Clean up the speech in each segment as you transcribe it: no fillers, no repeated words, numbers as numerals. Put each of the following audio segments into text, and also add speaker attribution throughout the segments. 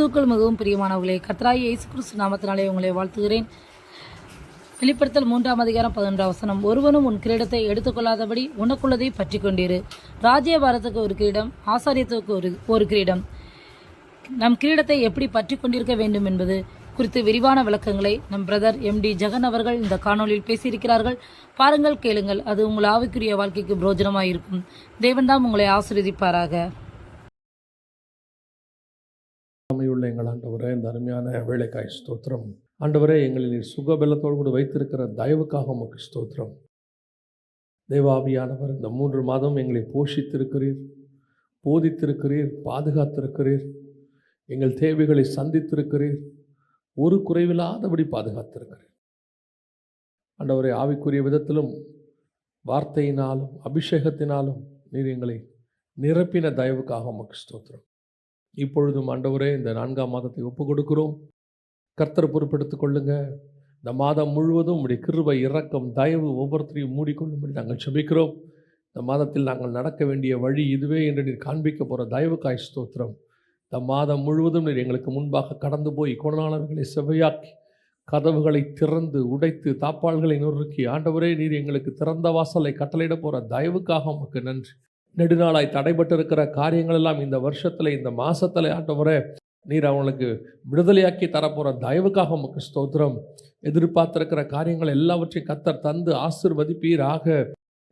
Speaker 1: கிறிஸ்துவுக்குள் மிகவும் பிரியமானவர்களே, கர்த்தராகிய இயேசு கிறிஸ்து நாமத்தினாலே உங்களை வாழ்த்துகிறேன். வெளிப்படுத்தல் 3:11 ஒருவனும் உன் கிரீடத்தை எடுத்துக்கொள்ளாதபடி உனக்குள்ளதை பற்றி கொண்டிரு. ராஜ்யபாரத்துக்கு ஒரு கிரீடம், ஆசாரியத்துக்கு ஒரு கிரீடம். நம் கிரீடத்தை எப்படி பற்றி கொண்டிருக்க வேண்டும் என்பது குறித்து விரிவான விளக்கங்களை நம் பிரதர் MD ஜெகன் அவர்கள் இந்த காணொலியில் பேசியிருக்கிறார்கள். பாருங்கள், கேளுங்கள். அது உங்கள் ஆவிக்குரிய வாழ்க்கைக்கு பிரோஜனமாக இருக்கும். தேவன்தாம் உங்களை ஆசீர்வதிப்பாராக.
Speaker 2: உள்ள எங்கள் ஆண்டவரே, இந்த அருமையான வேலைக்காய் ஸ்தோத்திரம். ஆண்டவரே, எங்களில் சுகபலத்தோடு கூட வைத்திருக்கிற தயவுக்காக உமக்கு ஸ்தோத்திரம். தேவாவியானவர், இந்த 3 மாதம் எங்களை போஷித்திருக்கிறீர், போதித்திருக்கிறீர், பாதுகாத்திருக்கிறீர், எங்கள் தேவைகளை சந்தித்திருக்கிறீர், ஒரு குறைவில்லாதபடி பாதுகாத்திருக்கிறீர். ஆண்டவரே, ஆவிக்குரிய விதத்திலும் வார்த்தையினாலும் அபிஷேகத்தினாலும் நீர் எங்களை நிரப்பின தயவுக்காக உமக்கு ஸ்தோத்திரம். இப்பொழுதும் ஆண்டவரே, இந்த 4ஆம் மாதத்தை ஒப்புக் கொடுக்கிறோம். கர்த்தர் பொறுப்பெடுத்துக் கொள்ளுங்க. இந்த மாதம் முழுவதும் உம்முடைய கிருபை, இரக்கம், தயவு ஒவ்வொருத்தரையும் மூடிக்கொள்ளும்படி நாங்கள் ஜெபிக்கிறோம். இந்த மாதத்தில் நாங்கள் நடக்க வேண்டிய வழி இதுவே என்று நீர் காண்பிக்க போகிற தயவுக்காய் ஸ்தோத்திரம். இந்த மாதம் முழுவதும் நீர் எங்களுக்கு முன்பாக கடந்து போய் குணநாளர்களை செவ்வையாக்கி, கதவுகளை திறந்து உடைத்து, தாப்பாள்களை நொறுக்கி, ஆண்டவரே, நீர் எங்களுக்கு திறந்த வாசலை கட்டளையிட போகிற தயவுக்காக உமக்கு நன்றி. நெடுநாளாய் தடைபட்டிருக்கிற காரியங்கள் எல்லாம் இந்த வருஷத்தில், இந்த மாதத்தில் ஆண்டவரே, நீர் அவங்களுக்கு விடுதலையாக்கி தரப்போகிற தயவுக்காக உமக்கு ஸ்தோத்திரம். எதிர்பார்த்திருக்கிற காரியங்கள் எல்லாவற்றையும் கர்த்தர் தந்து ஆசீர்வதிப்பீராக.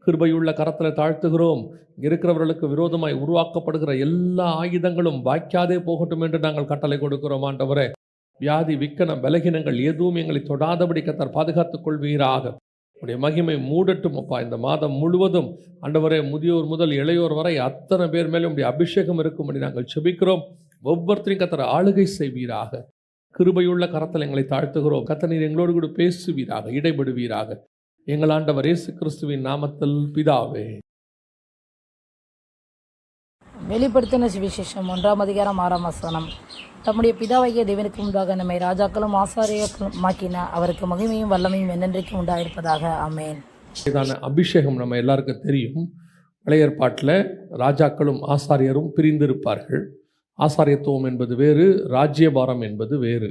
Speaker 2: கிருபையுள்ள கரத்தில் தாழ்த்துகிறோம். இருக்கிறவர்களுக்கு விரோதமாய் உருவாக்கப்படுகிற எல்லா ஆயுதங்களும் வாய்க்காதே போகட்டும் என்று நாங்கள் கட்டளை கொடுக்கிறோம். ஆண்டவரே, வியாதி, விக்கனம், பலகீனங்கள் எதுவும் எங்களை தொடாதபடி கர்த்தர் பாதுகாத்துக் கொள்வீராக. உடைய மகிமை மூடட்டும் அப்பா. இந்த மாதம் முழுவதும் ஆண்டவரே, முதியோர் முதல் இளையோர் வரை அத்தனை பேர் மேலும் உடைய அபிஷேகம் இருக்கும்படி நாங்கள் செபிக்கிறோம். ஒவ்வொருத்தரையும் கர்த்தர் ஆளுகை செய்வீராக. கிருபையுள்ள கரத்தில் எங்களை தாழ்த்துகிறோம். கர்த்தர் நீர் எங்களோடு கூட பேசுவீராக, இடைபடுவீராக. எங்கள் ஆண்டவர் இயேசு கிறிஸ்துவின் நாமத்தில் பிதாவே.
Speaker 1: வெளிப்படுத்தின சுவிசேஷம் 1:6 தம்முடைய பிதாவாகிய தேவனுக்கு முன்பாக நம்மை ராஜாக்களும் ஆசாரியர்களுமாக்கின அவருக்கு மகிமையும் வல்லமையும் என்னென்றைக்கும் உண்டாயிருப்பதாக. ஆமென்.
Speaker 2: இதான அபிஷேகம் நம்ம எல்லாருக்கும் தெரியும். பழைய ஏற்பாட்டில் ராஜாக்களும் ஆசாரியரும் பிரிந்திருப்பார்கள். ஆசாரியத்துவம் என்பது வேறு, ராஜ்யபாரம் என்பது வேறு.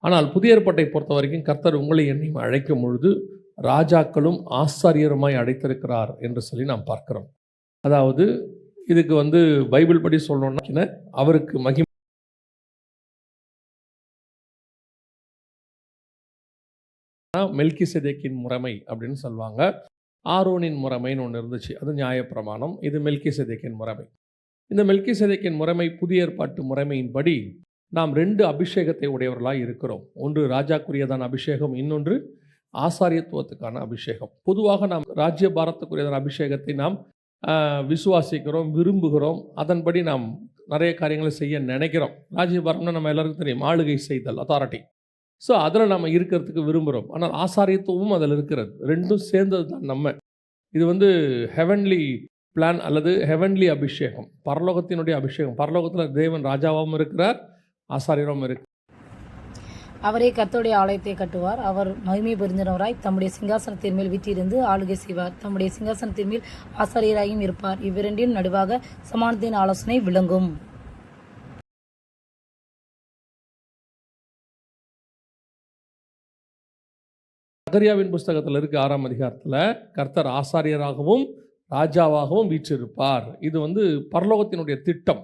Speaker 2: ஆனால் புதிய ஏற்பாட்டை பொறுத்த வரைக்கும் கர்த்தர் உங்களை என்னையும் அழைக்கும் பொழுது ராஜாக்களும் ஆசாரியருமாய் அழைத்திருக்கிறார் என்று சொல்லி நாம் பார்க்கிறோம். அதாவது இதுக்கு பைபிள் படி சொல்லணும்னா அவருக்கு மகிமை மெல்கிசேதேக்கின் முறைமை அப்படின்னு சொல்லுவாங்க. ஆரோனின் முறைமைன்னு ஒன்று இருந்துச்சு, அது நியாயப்பிரமாணம். இது மெல்கிசேதேக்கின் முறைமை. இந்த மெல்கிசேதேக்கின் முறைமை புதிய ஏற்பாட்டு முறைமையின்படி நாம் 2 அபிஷேகத்தை உடையவர்களாக இருக்கிறோம். ஒன்று ராஜாக்குரியதான அபிஷேகம், இன்னொன்று ஆசாரியத்துவத்துக்கான அபிஷேகம். பொதுவாக நாம் ராஜ்யபாரத்துக்குரியதான அபிஷேகத்தை நாம் விசுவாசிக்கிறோம், விரும்புகிறோம். அதன்படி நாம் நிறைய காரியங்களை செய்ய நினைக்கிறோம். ராஜ்யபாரம்னா நம்ம எல்லாருக்கும் தெரியும், ஆளுகை செய்தல், அத்தாரிட்டி. ஸோ அதில் நம்ம இருக்கிறதுக்கு விரும்புகிறோம். ஆனால் ஆசாரியத்துவமும் அதில் இருக்கிறது. ரெண்டும் சேர்ந்தது தான் நம்ம. இது ஹெவன்லி பிளான் அல்லது ஹெவன்லி அபிஷேகம், பரலோகத்தினுடைய அபிஷேகம். பரலோகத்தில் தேவன் ராஜாவாகவும் இருக்கிறார், ஆசாரியராகவும் இருக்கிறார்.
Speaker 1: அவரே கர்த்தருடைய ஆலயத்தை கட்டுவார். அவர் மகிமை பொருந்தினவராய் தம்முடைய சிங்காசனத்தின் மேல் வீற்றிருந்து ஆளுகை செய்வார். தம்முடைய சிங்காசனத்தின் மேல் ஆசாரியராயும் இருப்பார். இவ்விரண்டின் நடுவாக சமானத்தின் ஆலோசனை விளங்கும்.
Speaker 2: சகரியாவின் புஸ்தகத்தில் இருக்கு 6ஆம் அதிகாரத்தில் கர்த்தர் ஆசாரியராகவும் ராஜாவாகவும் வீற்றிருப்பார். இது பரலோகத்தினுடைய திட்டம்.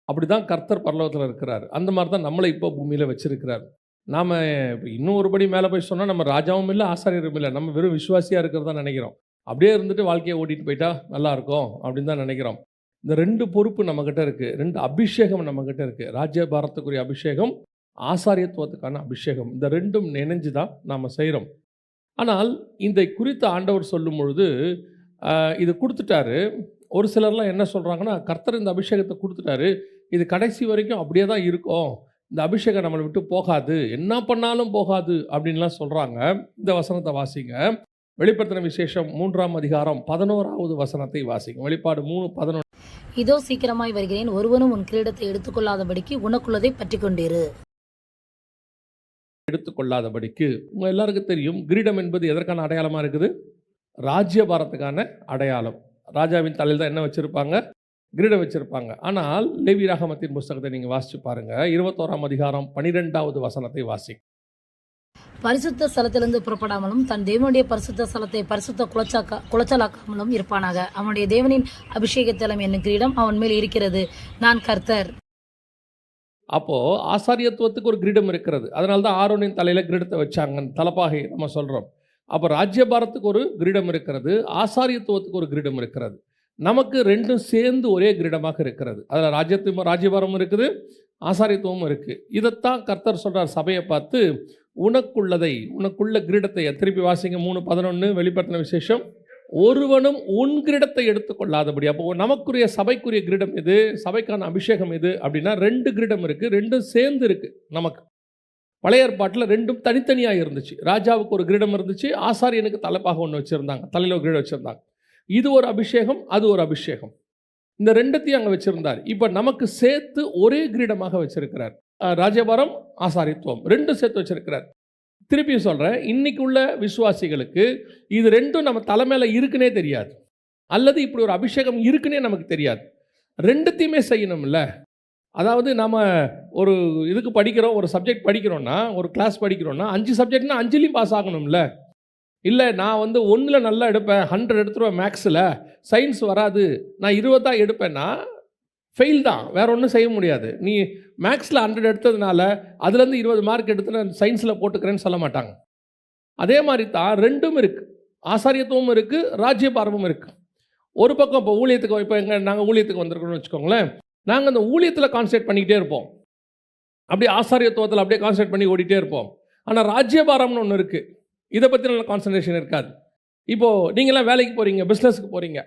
Speaker 2: அப்படி தான் கர்த்தர் பரலோகத்தில் இருக்கிறார். அந்த மாதிரி தான் நம்மளை இப்போ பூமியில் வச்சிருக்கிறார். நாம் இன்னும் ஒருபடி மேலே போய் சொன்னால் நம்ம ராஜாவும் இல்லை, ஆசாரியரும் இல்லை. நம்ம வெறும் விசுவாசியாக இருக்கிறதா நினைக்கிறோம். அப்படியே இருந்துட்டு வாழ்க்கையை ஓட்டிகிட்டு போயிட்டா நல்லாயிருக்கும் அப்படின்னு தான் நினைக்கிறோம். இந்த 2 பொறுப்பு நம்மக்கிட்ட இருக்குது, 2 அபிஷேகம் நம்மக்கிட்ட இருக்குது. ராஜ்யபாரத்துக்குரிய அபிஷேகம், ஆசாரியத்துவத்துக்கான அபிஷேகம். இந்த 2ம் இணைஞ்சு தான் நாம் செய்கிறோம். ஆனால் இந்த குறித்த ஆண்டவர் சொல்லும் பொழுது இது கொடுத்துட்டாரு. ஒரு சிலர்லாம் என்ன சொல்கிறாங்கன்னா, கர்த்தர் இந்த அபிஷேகத்தை கொடுத்துட்டாரு, இது கடைசி வரைக்கும் அப்படியே தான் இருக்கும், இந்த அபிஷேகம் நம்மளை விட்டு போகாது, என்ன பண்ணாலும் போகாது அப்படின்லாம் சொல்கிறாங்க. இந்த வசனத்தை வாசிங்க. வெளிப்படுத்தின விசேஷம் 3ஆம் அதிகாரம் 11வது வசனத்தை வாசிங்க. வெளிப்பாடு 3:11.
Speaker 1: இதோ சீக்கிரமாய் வருகிறேன், ஒருவனும் உன் கிரீடத்தை எடுத்துக்கொள்ளாதபடிக்கு உனக்குள்ளதை பற்றி கொண்டிரு.
Speaker 2: எடுத்துக்கொள்ளாதபடிக்கு. உங்கள் எல்லாருக்கும் தெரியும், கிரீடம் என்பது எதற்கான அடையாளமாக இருக்குது? ராஜ்யபாரத்துக்கான அடையாளம். ராஜாவின் தலையில் தான் என்ன வச்சுருப்பாங்க? கிரீடம் வச்சிருப்பாங்க. ஆனால் லேவியராகமத்தின் புஸ்தகத்தை நீங்கள் வாசித்து பாருங்கள், 21ஆம் அதிகாரம் 12வது வசனத்தை வாசி.
Speaker 1: பரிசுத்த ஸ்தலத்திலிருந்து புறப்படாமலும் தன் தேவனுடைய பரிசுத்த ஸ்தலத்தை பரிசுத்த குலைச்சலாக்காமலும் இருப்பானாக. அவனுடைய தேவனின் அபிஷேகத்தலம் என்னும் கிரீடம் அவன் மேல் இருக்கிறது. நான் கர்த்தர்.
Speaker 2: அப்போ ஆசாரியத்துவத்துக்கு ஒரு கிரீடம் இருக்கிறது. அதனால தான் ஆரோனின் தலையில கிரீடத்தை வச்சாங்க, தலப்பாகை நம்ம சொல்றோம். அப்போ ராஜ்யபாரத்துக்கு ஒரு கிரீடம் இருக்கிறது, ஆசாரியத்துவத்துக்கு ஒரு கிரீடம் இருக்கிறது. நமக்கு ரெண்டும் சேர்ந்து ஒரே கிரீடமாக இருக்கிறது. அதில் ராஜ்யபாரமும் இருக்குது, ஆசாரியத்துவமும் இருக்குது. இதைத்தான் கர்த்தர் சொல்கிறார் சபையை பார்த்து, உனக்குள்ள கிரீடத்தை. திருப்பி வாசிங்க 3:11 வெளிப்படுத்தின விசேஷம். ஒருவனும் உன் கிரீடத்தை எடுத்துக்கொள்ளாதபடி. அப்போ நமக்குரிய சபைக்குரிய கிரீடம் எது, சபைக்கான அபிஷேகம் எது அப்படின்னா 2 கிரீடம் இருக்குது, ரெண்டும் சேர்ந்து இருக்குது. நமக்கு பழைய ஏற்பாட்டில் ரெண்டும் தனித்தனியாக இருந்துச்சு. ராஜாவுக்கு ஒரு கிரீடம் இருந்துச்சு, ஆசாரியனுக்கு தலைப்பாக ஒன்று வச்சுருந்தாங்க, தலையில் ஒரு கிரீடம் வச்சுருந்தாங்க. இது ஒரு அபிஷேகம், அது ஒரு அபிஷேகம். இந்த ரெண்டுத்தையும் அங்கே வச்சுருந்தார். இப்போ நமக்கு சேர்த்து ஒரே கிரீடமாக வச்சிருக்கிறார். ராஜபாரம், ஆசாரித்துவம் ரெண்டும் சேர்த்து வச்சிருக்கிறார். திருப்பியும் சொல்கிறேன், இன்னைக்கு உள்ள விசுவாசிகளுக்கு இது ரெண்டும் நம்ம தலைமையில் இருக்குன்னே தெரியாது, அல்லது இப்படி ஒரு அபிஷேகம் இருக்குன்னே நமக்கு தெரியாது. ரெண்டுத்தையுமே செய்யணும்ல. அதாவது நம்ம ஒரு இதுக்கு படிக்கிறோம், ஒரு சப்ஜெக்ட் படிக்கிறோன்னா, ஒரு கிளாஸ் படிக்கிறோன்னா 5 சப்ஜெக்ட்னா 5லையும் பாஸ் ஆகணும்ல. இல்லை நான் 1ல் நல்லா எடுப்பேன், 100 எடுத்துருவேன், மேக்ஸில் சயின்ஸ் வராது, நான் 20 தான் எடுப்பேன்னா ஃபெயில் தான், வேற ஒன்றும் செய்ய முடியாது. நீ மேக்ஸில் 100 எடுத்ததுனால அதுலேருந்து 20 மார்க் எடுத்து நான் சயின்ஸில் போட்டுக்கிறேன்னு சொல்ல மாட்டாங்க. அதே மாதிரி தான் ரெண்டும் இருக்குது, ஆசாரியத்துவமும் இருக்குது, ராஜ்யபாரமும் இருக்குது. ஒரு பக்கம் இப்போ ஊழியத்துக்கு, இப்போ நாங்கள் ஊழியத்துக்கு வந்திருக்கோம்னு வச்சுக்கோங்களேன், நாங்கள் அந்த ஊழியத்தில் கான்சன்ட்ரேட் பண்ணிக்கிட்டே இருப்போம், அப்படியே ஆசாரியத்துவத்தில் அப்படியே கான்சன்ட்ரேட் பண்ணி ஓடிட்டே இருப்போம். ஆனால் ராஜ்யபாரம்னு ஒன்று இருக்குது, இதை பற்றி நல்ல கான்சன்ட்ரேஷன் இருக்காது. இப்போது நீங்களாம் வேலைக்கு போகிறீங்க, பிஸ்னஸுக்கு போகிறீங்க,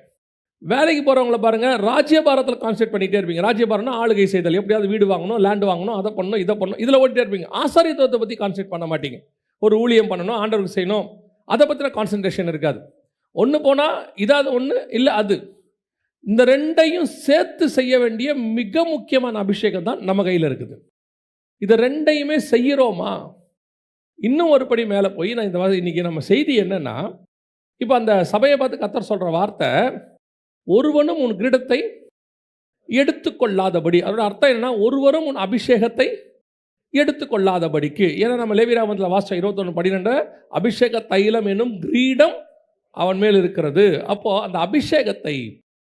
Speaker 2: வேலைக்கு போகிறவங்கள பாருங்கள், ராஜ்யபாரத்தில் கான்சன்ட்ரேட் பண்ணிகிட்டே இருப்பீங்க. ராஜ்யபாரம்னா ஆளுகை செய்தல், எப்படியாவது வீடு வாங்கணும், லேண்டு வாங்கணும், அதை பண்ணணும், இதை பண்ணணும், இதில் ஓடிட்டே இருப்பீங்க. ஆசாரியத்துவத்தை பற்றி கான்சன்ட்ரேட் பண்ண மாட்டீங்க. ஒரு ஊழியம் பண்ணணும், ஆண்டவருக்கு செய்யணும், அதை பற்றின கான்சன்ட்ரேஷன் இருக்காது. ஒன்று போனால் இதாவது ஒன்று, இல்லை அது. இந்த ரெண்டையும் சேர்த்து செய்ய வேண்டிய மிக முக்கியமான அபிஷேகம் தான் நம்ம கையில் இருக்குது. இதை ரெண்டையுமே செய்கிறோமா? இன்னும் ஒரு படி மேலே போய் நான் இந்த மாதிரி இன்றைக்கி நம்ம செய்தி என்னென்னா, இப்போ அந்த சபையை பார்த்து கர்த்தர் சொல்கிற வார்த்தை, ஒருவனும் உன் கிரீடத்தை எடுத்துக்கொள்ளாதபடி. அதோட அர்த்தம் என்னன்னா, ஒருவரும் உன் அபிஷேகத்தை எடுத்துக்கொள்ளாதபடிக்கு. ஏன்னா நம்ம லேவியராகமத்தில் வாசிச்சோம் 21:12, அபிஷேக தைலம் என்னும் கிரீடம் அவன் மேல் இருக்கிறது. அப்போ அந்த அபிஷேகத்தை,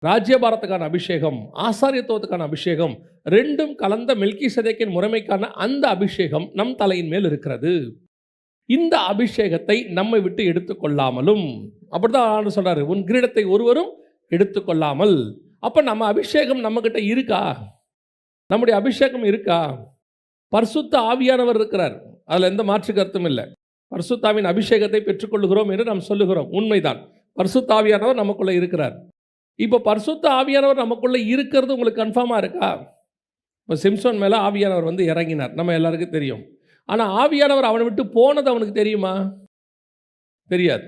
Speaker 2: ராஜ்யபாரத்துக்கான அபிஷேகம், ஆசாரியத்துவத்துக்கான அபிஷேகம் ரெண்டும் கலந்த மெல்கிசேதேக்கின் முறைமைக்கான அந்த அபிஷேகம் நம் தலையின் மேல் இருக்கிறது. இந்த அபிஷேகத்தை நம்மை விட்டு எடுத்துக்கொள்ளாமலும், அப்படிதான் ஆண்டு சொல்றாரு, உன் கிரீடத்தை ஒருவரும் எடுத்துக்கொள்ளாமல். அப்போ நம்ம அபிஷேகம் நம்மக்கிட்ட இருக்கா? நம்முடைய அபிஷேகம் இருக்கா? பரிசுத்த ஆவியானவர் இருக்கிறார், அதில் எந்த மாற்று கருத்தும் இல்லை. பரிசுத்தாவின் அபிஷேகத்தை பெற்றுக்கொள்ளுகிறோம் என்று நாம் சொல்லுகிறோம், உண்மைதான். பரிசுத்த ஆவியானவர் நமக்குள்ளே இருக்கிறார். இப்போ பரிசுத்த ஆவியானவர் நமக்குள்ளே இருக்கிறது உங்களுக்கு கன்ஃபார்மாக இருக்கா? இப்போ சிம்சோன் மேலே ஆவியானவர் இறங்கினார், நம்ம எல்லாருக்கும் தெரியும். ஆனால் ஆவியானவர் அவனை விட்டு போனது அவனுக்கு தெரியுமா? தெரியாது.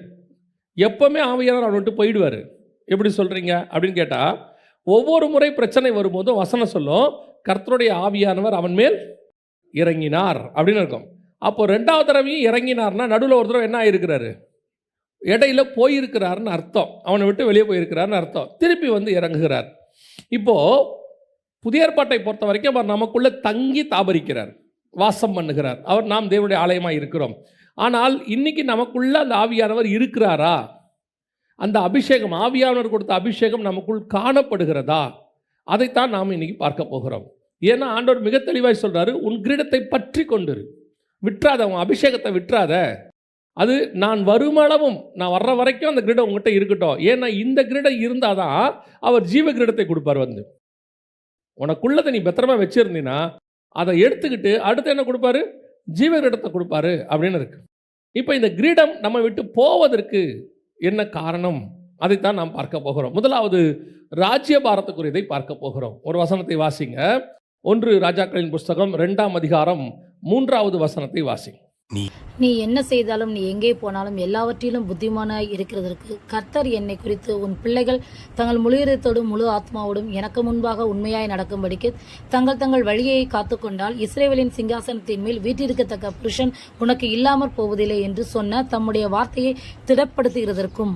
Speaker 2: எப்பவுமே ஆவியானவர் அவனை விட்டு போயிடுவார். எப்படி சொல்கிறீங்க அப்படின்னு கேட்டால், ஒவ்வொரு முறை பிரச்சனை வரும்போதும் வசனம் சொல்லும், கர்த்தருடைய ஆவியானவர் அவன் மேல் இறங்கினார் அப்படின்னு இருக்கும். அப்போ 2வது தடவையும் இறங்கினார்னா நடுவில் ஒரு தடவை என்ன ஆகிருக்கிறாரு, இடையில போயிருக்கிறாருன்னு அர்த்தம். அவனை விட்டு வெளியே போயிருக்கிறாருன்னு அர்த்தம். திருப்பி இறங்குகிறார். இப்போது புதிய ஏற்பாட்டை பொறுத்த வரைக்கும் அவர் நமக்குள்ளே தங்கி தாபரிக்கிறார், வாசம் பண்ணுகிறார். அவர் நாம் தேவனுடைய ஆலயமாக இருக்கிறோம். ஆனால் இன்னைக்கு நமக்குள்ள அந்த ஆவியானவர் இருக்கிறாரா? அந்த அபிஷேகம், ஆவியானவர் கொடுத்த அபிஷேகம் நமக்குள் காணப்படுகிறதா? அதைத்தான் நாம் இன்னைக்கு பார்க்க போகிறோம். ஏன்னா ஆண்டவர் மிக தெளிவாய் சொல்றாரு, உன் கிரீடத்தை பற்றி கொண்டு விட்டுறாத, உன் அபிஷேகத்தை விட்டுறாத. அது நான் வருமளவும், நான் வர்ற வரைக்கும் அந்த கிரீடம் உங்ககிட்ட இருக்கட்டும். ஏன்னா இந்த கிரீடம் இருந்தால் தான் அவர் ஜீவ கிரீடத்தை கொடுப்பார். உனக்குள்ளதை நீ பத்திரமா வச்சிருந்தீன்னா அதை எடுத்துக்கிட்டு அடுத்து என்ன கொடுப்பாரு? ஜீவ கிரீடத்தை கொடுப்பாரு அப்படின்னு இருக்கு. இப்போ இந்த கிரீடம் நம்ம விட்டு போவதற்கு என்ன காரணம்? அதைத்தான் நாம் பார்க்க போகிறோம். முதலாவது ராஜ்யபாரத்துக்குரியதை பார்க்க போகிறோம். ஒரு வசனத்தை வாசிங்க. 1 ராஜாக்களின் புஸ்தகம் 2ஆம் அதிகாரம் 3வது வசனத்தை வாசிங்க.
Speaker 1: நீ என்ன செய்தாலும், நீ எங்கே போனாலும் எல்லாவற்றிலும் புத்திமானாய் இருக்கிறதற்கு கர்த்தர் என்னை குறித்து உன் பிள்ளைகள் தங்கள் முழு இதயத்தோடும் முழு ஆத்மாவோடும் எனக்கு முன்பாக உண்மையாய் நடக்கும்படிக்கு தங்கள் வழியை காத்துக்கொண்டால் இஸ்ரவேலின் சிங்காசனத்தின் மேல் வீற்றிருக்கத்தக்க புருஷன் உனக்கு இல்லாமற் போவதில்லை என்று சொன்ன தம்முடைய வார்த்தையை திடப்படுத்துகிறதற்கும்.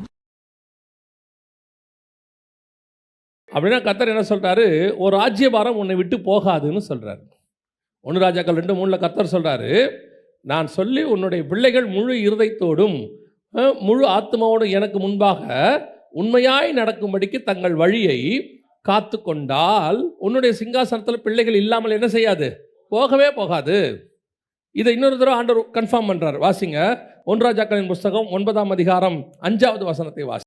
Speaker 2: அப்படின்னா கர்த்தர் என்ன சொல்கிறாரு, ஒரு ராஜ்யபாரம் உன்னை விட்டு போகாதுன்னு சொல்கிறார். 1 ராஜாக்கள் 2:3 கர்த்தர் சொல்கிறாரு, நான் சொல்லி உன்னுடைய பிள்ளைகள் முழு இருதயத்தோடும் முழு ஆத்மாவோடும் எனக்கு முன்பாக உண்மையாய் நடக்கும்படிக்கு தங்கள் வழியை காத்து கொண்டால் உன்னுடைய சிங்காசனத்தில் பிள்ளைகள் இல்லாமல் என்ன செய்யாது, போகவே போகாது. இதை இன்னொரு தடவை ஆண்டவர் கன்ஃபார்ம் பண்ணுறார். வாசிங்க 1 ராஜாக்களின் புஸ்தகம் 9ஆம் அதிகாரம் 5வது வசனத்தை வாசி.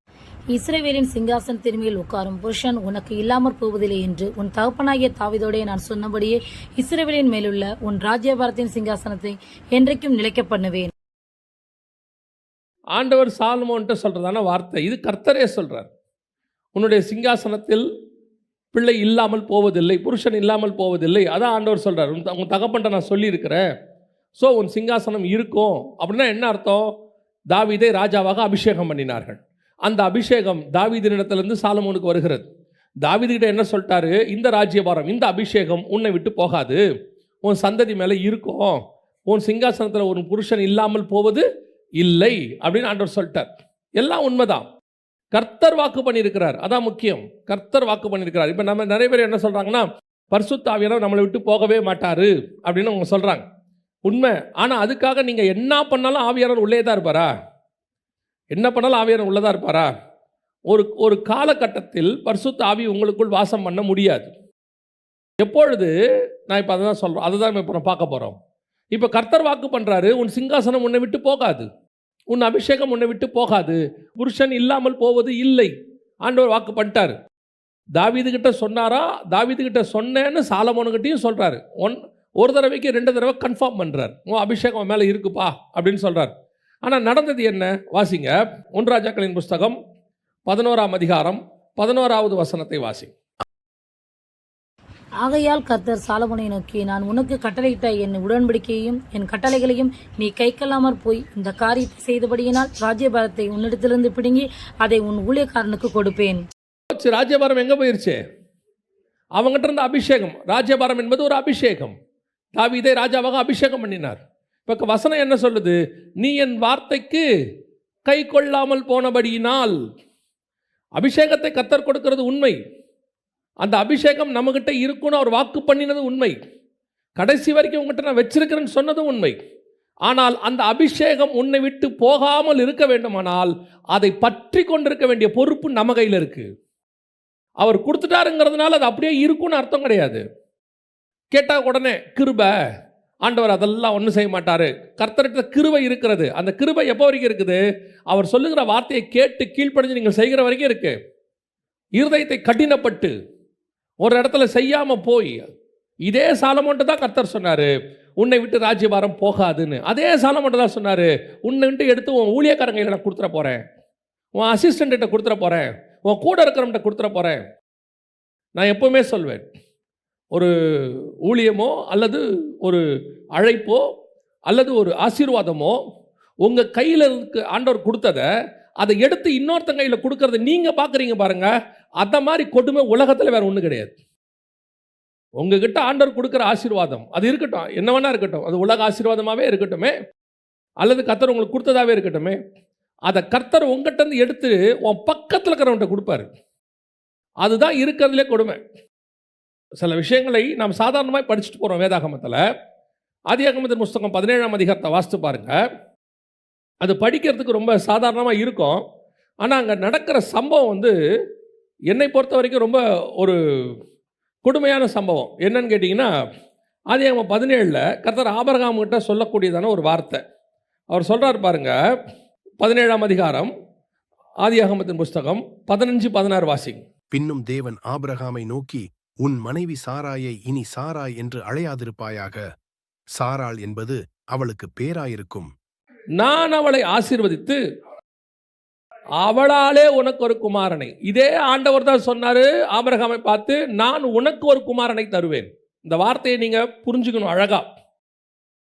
Speaker 1: இஸ்ரவேலின் சிங்காசனத்தின் மேல் உட்காரும் புருஷன் உனக்கு இல்லாமற் போவதில்லை என்று உன் தகப்பனாகிய தாவீதோடே நான் சொன்னபடியே இஸ்ரவேலின் மேலுள்ள உன் ராஜ்யபாரத்தின் சிங்காசனத்தை என்றைக்கும் நிலைக்க பண்ணுவேன்.
Speaker 2: ஆண்டவர் சாலமோன்ட்ட சொல்றதான வார்த்தை இது. கர்த்தரே சொல்றார், உன்னுடைய சிங்காசனத்தில் பிள்ளை இல்லாமல் போவதில்லை, புருஷன் இல்லாமல் போவதில்லை. அதான் ஆண்டவர் சொல்றார், உன் தகப்பன்ட்ட நான் சொல்லியிருக்கிறேன், ஸோ உன் சிங்காசனம் இருக்கும். அப்படின்னா என்ன அர்த்தம்? தாவீதை ராஜாவாக அபிஷேகம் பண்ணினார்கள். அந்த அபிஷேகம் தாவீதினிடத்திலிருந்து சாலமோனுக்கு வருகிறது. தாவீதுகிட்ட என்ன சொல்லிட்டாரு, இந்த ராஜ்யபாரம், இந்த அபிஷேகம் உன்னை விட்டு போகாது, உன் சந்ததி மேலே இருக்கும், உன் சிங்காசனத்தில் ஒரு புருஷன் இல்லாமல் போவது இல்லை அப்படின்னு ஆண்டவர் சொல்லிட்டார். எல்லாம் உண்மைதான். கர்த்தர் வாக்கு பண்ணியிருக்கிறார், அதான் முக்கியம். கர்த்தர் வாக்கு பண்ணியிருக்கிறார். இப்போ நம்ம நிறைய பேர் என்ன சொல்கிறாங்கன்னா, பரிசுத்த ஆவியானவர் நம்மளை விட்டு போகவே மாட்டார் அப்படின்னு அவங்க சொல்கிறாங்க. உண்மை. ஆனால் அதுக்காக நீங்கள் என்ன பண்ணாலும் ஆவியானவர் உள்ளே தான் இருப்பாரா? என்ன பண்ணாலும் ஆவியானவர் உள்ளே தான் இருப்பாரா? ஒரு காலகட்டத்தில் பரிசுத்த ஆவி உங்களுக்குள் வாசம் பண்ண முடியாது. எப்பொழுது? நான் இப்போ அதை தான் சொல்கிறோம், அதை தான் இப்போ நம்ம பார்க்க போகிறோம். இப்போ கர்த்தர் வாக்கு பண்ணுறாரு, உன் சிங்காசனம் உன்னை விட்டு போகாது, உன் அபிஷேகம் உன்னை விட்டு போகாது, புருஷன் இல்லாமல் போவது இல்லை. ஆண்டவர் வாக்கு பண்ணிட்டார். தாவீதுகிட்ட சொன்னாரா? தாவீதுகிட்ட சொன்னேன்னு சாலமோனுக்கிட்டையும் சொல்கிறாரு. ஒரு தடவைக்கு 2 தடவை கன்ஃபார்ம் பண்ணுறார், உன் அபிஷேகம் மேலே இருக்குப்பா அப்படின்னு சொல்கிறார். ஆனால் நடந்தது என்ன? வாசிங்க 1 ராஜாக்களின் புஸ்தகம் 11ஆம் அதிகாரம் 11வது வசனத்தை வாசி.
Speaker 1: ஆகையால் கர்த்தர் சாலமோனை நோக்கி, நான் உனக்கு கட்டளையிட்ட என் உடன்படிக்கையையும் என் கட்டளைகளையும் நீ கைக்கொள்ளாமற் போய் இந்த காரியத்தை செய்தபடியினால் ராஜ்யபாரத்தை உன்னிடத்திலிருந்து பிடுங்கி அதை உன் ஊழியக்காரனுக்கு கொடுப்பேன்.
Speaker 2: ராஜ்யபாரம் எங்கே போயிருச்சு? அவங்ககிட்ட இருந்த அபிஷேகம். ராஜ்யபாரம் என்பது ஒரு அபிஷேகம். தாவீதை ராஜாவாக அபிஷேகம் பண்ணினார். இப்போ வசனம் என்ன சொல்லுது? நீ என் வார்த்தைக்கு கை கொள்ளாமல் போனபடியினால். அபிஷேகத்தை கர்த்தர் கொடுக்கிறது உண்மை. அந்த அபிஷேகம் நம்மகிட்ட இருக்குன்னு அவர் வாக்கு பண்ணினது உண்மை. கடைசி வரைக்கும் உங்ககிட்ட நான் வச்சிருக்கிறேன்னு சொன்னதும் உண்மை. ஆனால் அந்த அபிஷேகம் உன்னை விட்டு போகாமல் இருக்க வேண்டுமானால் அதை பற்றி கொண்டிருக்க வேண்டிய பொறுப்பு நம்ம கையில் இருக்கு. அவர் கொடுத்துட்டாருங்கிறதுனால அது அப்படியே இருக்குன்னு அர்த்தம் கிடையாது. கேட்டால் உடனே கிருபை, ஆண்டவர் அதெல்லாம் ஒன்றும் செய்ய மாட்டார். கர்த்தர்கிட்ட கிருபை இருக்கிறது. அந்த கிருபை எப்போ வரைக்கும் இருக்குது? அவர் சொல்லுகிற வார்த்தையை கேட்டு கீழ்ப்படிஞ்சு நீங்கள் செய்கிற வரைக்கும் இருக்கு. இருதயத்தை கடினப்பட்டு ஒரு இடத்துல செய்யாமல் போய், இதே சாலமோன்ட்ட தான் கர்த்தர் சொன்னார், உன்னை விட்டு ராஜ்யபாரம் போகாதுன்னு. அதே சாலமோன்ட்ட தான் சொன்னார், உன்னை விட்டு எடுத்து உன் ஊழியக்காரங்க நான் கொடுத்துட போகிறேன், உன் அசிஸ்டண்ட்ட கொடுத்துட போகிறேன், உன் கூட இருக்கிறவன்ட்ட கொடுத்துட போகிறேன். நான் எப்போவுமே சொல்வேன், ஒரு ஊழியமோ அல்லது ஒரு அழைப்போ அல்லது ஒரு ஆசீர்வாதமோ உங்கள் கையில் இருக்க ஆண்டவர் கொடுத்ததை அதை எடுத்து இன்னொருத்தங்க கையில் கொடுக்கறத நீங்கள் பார்க்குறீங்க பாருங்க, அந்த மாதிரி கொடுமை உலகத்தில் வேற ஒன்றும் கிடையாது. உங்ககிட்ட ஆண்டவர் கொடுக்குற ஆசீர்வாதம் அது இருக்கட்டும், என்ன வேணா இருக்கட்டும், அது உலக ஆசீர்வாதமாகவே இருக்கட்டுமே அல்லது கர்த்தர் உங்களுக்கு கொடுத்ததாகவே இருக்கட்டுமே, அதை கர்த்தர் உங்ககிட்ட இருந்து எடுத்து உன் பக்கத்தில் இருக்கிறவன்ட்ட கொடுப்பாரு. அதுதான் இருக்கிறதுலே கொடுமை. சில விஷயங்களை நாம் சாதாரணமாக படிச்சுட்டு போகிறோம். வேதாகமத்தில் ஆதியாகமத்தின் புஸ்தகம் 17ஆம் அதிகாரத்தை வாசித்து பாருங்க. அது படிக்கிறதுக்கு ரொம்ப சாதாரணமாக இருக்கும். ஆனால் அங்கே நடக்கிற சம்பவம் என்னை பொறுத்த வரைக்கும் ரொம்ப ஒரு கொடுமையான சம்பவம். என்னன்னு கேட்டிங்கன்னா, ஆதியாகமம் 17 கர்த்தர் ஆபிரகாம் கிட்ட சொல்லக்கூடியதான ஒரு வார்த்தை. அவர் சொல்கிறார் பாருங்க, 17ஆம் அதிகாரம் ஆதியாகமத்தின் புஸ்தகம் 15-16 வாசிங்க.
Speaker 3: பின்னும் தேவன் ஆபிரகாமை நோக்கி, உன் மனைவி சாராயை இனி சாராய் என்று அழையாதிருப்பாயாக, சாராள் என்பது அவளுக்கு பேராயிருக்கும்.
Speaker 2: நான் அவளை ஆசீர்வதித்து அவளாலே உனக்கு ஒரு குமாரனை. இதே ஆண்டவர் தான் சொன்னாரு ஆபிரகாமை பார்த்து, நான் உனக்கு ஒரு குமாரனை தருவேன். இந்த வார்த்தையை நீங்க புரிஞ்சுக்கணும் அழகா.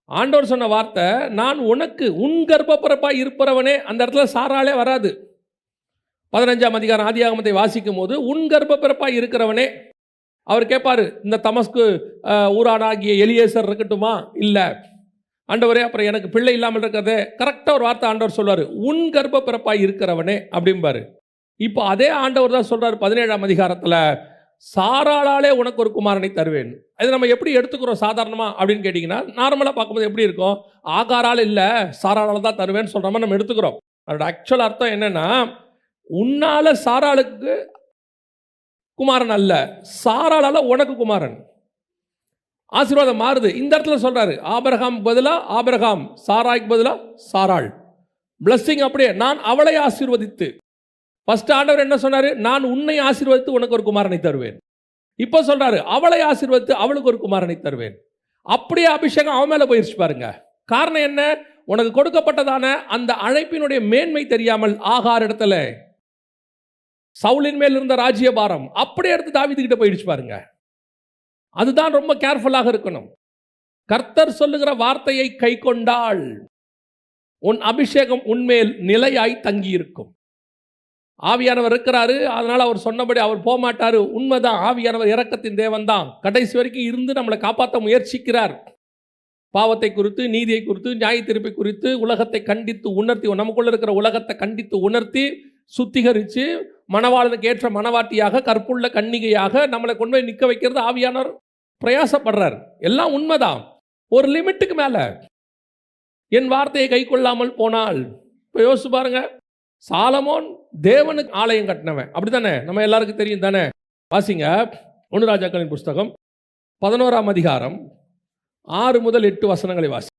Speaker 2: ஆண்டவர் சொன்ன வார்த்தை, நான் உனக்கு, உன் கர்ப்பப்பிறப்பாய் இருப்பவனே. அந்த இடத்துல சாராளே வராது. 15ஆம் அதிகாரம் ஆதியாகமத்தை வாசிக்கும் போது, உன் கர்ப்பப்பிறப்பாய் இருக்கிறவனே. அவர் கேட்பாரு, இந்த தமஸ்கு ஊரானாகிய எலியேசர் இருக்கட்டுமா? இல்லை. ஆண்டவரே, அப்புறம் எனக்கு பிள்ளை இல்லாமல் இருக்கிறதே. கரெக்டாக ஒரு வார்த்தை ஆண்டவர் சொல்வார், உன் கர்ப்ப பிறப்பாய் இருக்கிறவனே அப்படிம்பாரு. இப்போ அதே ஆண்டவர் தான் சொல்றாரு 17ஆம் அதிகாரத்தில், சாராளாலே உனக்கு ஒரு குமாரனை தருவேன். அது நம்ம எப்படி எடுத்துக்கிறோம் சாதாரணமா அப்படின்னு கேட்டிங்கன்னா, நார்மலாக பார்க்கும்போது எப்படி இருக்கும், ஆகாரால் இல்லை சாராளால் தான் தருவேன்னு சொல்கிற மாதிரி நம்ம எடுத்துக்கிறோம். அதோட ஆக்சுவல் அர்த்தம் என்னன்னா, உன்னால சாராளுக்கு குமாரன் அல்ல, சாராளால உனக்கு குமாரன். ஆசீர்வாதம் மாறுது. இந்த இடத்துல சொல்றாரு, ஆபிரகாம் பதிலா ஆபிரகாம், சாராய்க்கு பதிலா சாராள். பிளஸ்ஸிங் அப்படியே, நான் அவளை ஆசீர்வதித்து. ஃபர்ஸ்ட் ஆண்டவர் என்ன சொன்னாரு, நான் உன்னை ஆசீர்வதித்து உனக்கு ஒரு குமாரனை தருவேன். இப்போ சொல்றாரு, அவளை ஆசீர்வதித்து அவளுக்கு ஒரு குமாரனை தருவேன். அப்படியே அபிஷேகம் அவன் மேல போயிருச்சு பாருங்க. காரணம் என்ன, உனக்கு கொடுக்கப்பட்டதான அந்த அழைப்பினுடைய மேன்மை தெரியாமல் ஆகார் இடத்துல சவுலின் மேல் இருந்த ராஜ்யபாரம் அப்படியே எடுத்து தாவீது கிட்ட போயிடுச்சு பாருங்க. அதுதான் ரொம்ப கேர்ஃபுல்லாக இருக்கணும். கர்த்தர் சொல்லுகிற வார்த்தையை கை கொண்டால் உன் அபிஷேகம் உன்மேல் நிலையாய் தங்கி இருக்கும். ஆவியானவர் இருக்கிறாரு, அதனால அவர் சொன்னபடி அவர் போக மாட்டாரு. உண்மைதான், ஆவியானவர் இரக்கத்தின் தேவன் தான். கடைசி வரைக்கும் இருந்து நம்மளை காப்பாற்ற முயற்சிக்கிறார். பாவத்தை குறித்து, நீதியை குறித்து, நியாய தீர்ப்பை குறித்து உலகத்தை கண்டித்து உணர்த்தி, நமக்குள்ள இருக்கிற உலகத்தை கண்டித்து உணர்த்தி சுத்திகரித்து மணவாளனுக்கு ஏற்ற மணவாட்டியாக, கற்புள்ள கன்னிகையாக நம்மளை கொண்டு போய் நிற்க வைக்கிறது ஆவியானவர் பிரயாசப்படுறார். எல்லாம் உண்மைதான். ஒரு லிமிட்டுக்கு மேல என் வார்த்தையை கை கொள்ளாமல் போனால், இப்போ யோசிச்சு பாருங்க, சாலமோன் தேவனுக்கு ஆலயம் கட்டினவன், அப்படித்தானே? நம்ம எல்லாருக்கும் தெரியும் தானே? வாசிங்க 1 ராஜாக்களின் புஸ்தகம் 11ஆம் அதிகாரம் 6 முதல் 8 வசனங்களை வாசி.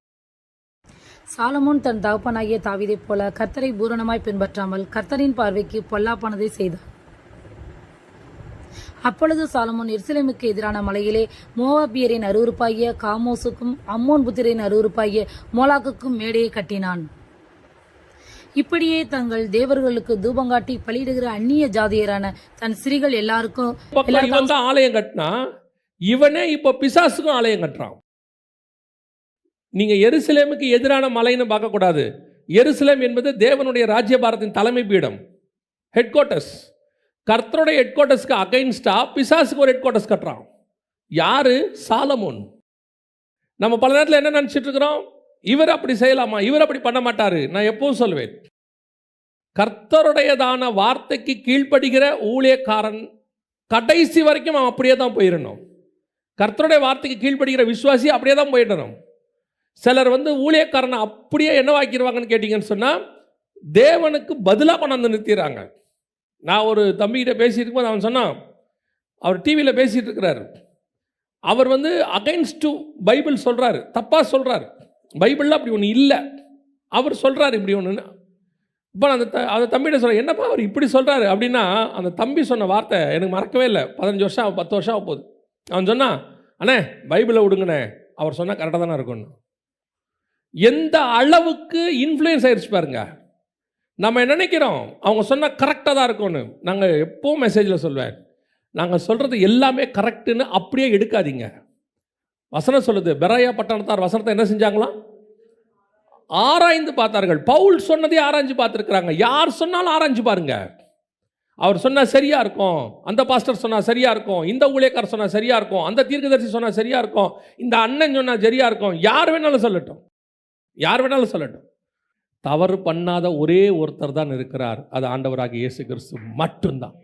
Speaker 1: சாலமோன் தன் தகப்பனாகிய தாவீதைப் போல கர்த்தரை பூரணமாய் பின்பற்றாமல் கர்த்தரின் பார்வைக்கு பொல்லாப்பானதை செய்தார். அப்பொழுது சாலமோன் எருசலேமுக்கு எதிரான மலையிலே மோவாபியரின் அருவருப்பாகிய காமோசுக்கும் அம்மோன் புத்திரின் அருவருப்பாகிய மோலாக்குக்கும் மேடையை கட்டினான். இப்படியே தங்கள் தேவர்களுக்கு தூபங்காட்டி பலியிடுகிற அந்நிய ஜாதியரான தன் ஸ்திரீகள் எல்லாருக்கும்
Speaker 2: இவன் தான் ஆலயம் கட்டினா, இவனே இப்ப பிசாசுக்கும் ஆலயம் கட்டுறான். நீங்க எருசலேமுக்கு எதிரான மலைன்னு பார்க்கக்கூடாது. எருசலேம் என்பது தேவனுடைய ராஜ்யபாரத்தின் தலைமை பீடம், ஹெட் குவார்ட்டர்ஸ். கர்த்தருடைய ஹெட் குவார்ட்டர்ஸ்க்கு அகைன்ஸ்டா பிசாசுக்கு ஒரு ஹெட் குவார்ட்டர்ஸ் கட்டுறான். யாரு? சாலமோன். நம்ம பல நேரத்தில் என்ன நினைச்சிட்டு இருக்கிறோம், இவர் அப்படி செய்யலாமா, இவர் அப்படி பண்ண மாட்டாரு. நான் எப்பவும் சொல்வேன், கர்த்தருடையதான வார்த்தைக்கு கீழ்ப்படுகிற ஊழியக்காரன் கடைசி வரைக்கும் அவன் அப்படியே தான் போயிடணும். கர்த்தருடைய வார்த்தைக்கு கீழ்ப்படுகிற விசுவாசி அப்படியே தான் போயிடணும். சிலர் ஊழியக்காரனை அப்படியே என்னவாக்கிடுவாங்கன்னு கேட்டிங்கன்னு சொன்னால், தேவனுக்கு பதிலாக கொண்டாந்து நிறுத்திடுறாங்க. நான் ஒரு தம்பிக்கிட்ட பேசிட்டு இருக்கும்போது அவன் சொன்னான், அவர் டிவியில் பேசிகிட்டு இருக்கிறார், அவர் அகைன்ஸ்ட் டு பைபிள் சொல்கிறாரு, தப்பாக சொல்கிறார். பைபிளில் அப்படி ஒன்று இல்லை, அவர் சொல்கிறார் இப்படி ஒன்று. இப்போ அந்த தம்பிகிட்ட சொல்கிறேன், என்னப்பா அவர் இப்படி சொல்கிறாரு அப்படின்னா, அந்த தம்பி சொன்ன வார்த்தை எனக்கு மறக்கவே இல்லை. 15 வருஷம் 10 வருஷம் ஆக போகுது. அவன் சொன்னான், அண்ணே பைபிளை விடுங்கண்ணே, அவர் சொன்னால் கரெக்டாக தானே இருக்கும்னு. எந்த அளவுக்கு இன்ஃப்ளூயன்ஸ் ஆயிடுச்சு பாருங்க. நம்ம நினைக்கிறோம் அவங்க சொன்னால் கரெக்டாக தான் இருக்கும்னு. நாங்கள் எப்போவும் மெசேஜில் சொல்வேன், நாங்கள் சொல்கிறது எல்லாமே கரெக்டுன்னு அப்படியே எடுக்காதீங்க. வசனம் சொல்லுது, பெராயா பட்டணத்தார் வசனத்தை என்ன செஞ்சாங்களாம், ஆராய்ந்து பார்த்தார்கள். பவுல் சொன்னதே ஆராய்ஞ்சு பார்த்துருக்குறாங்க. யார் சொன்னாலும் ஆராய்ஞ்சு பாருங்க. அவர் சொன்னால் சரியா இருக்கும், அந்த பாஸ்டர் சொன்னால் சரியா இருக்கும், இந்த ஊழியக்காரர் சொன்னால் சரியா இருக்கும், அந்த தீர்க்கதரிசி சொன்னால் சரியா இருக்கும், இந்த அண்ணன் சொன்னால் சரியா இருக்கும். யார் வேணாலும் சொல்லட்டும், யார் வேணாலும் சொல்லட்டும். தவறு பண்ணாத ஒரே ஒருத்தர் தான் இருக்கிறார், அது ஆண்டவராகிய இயேசு கிறிஸ்து மட்டும்தான்.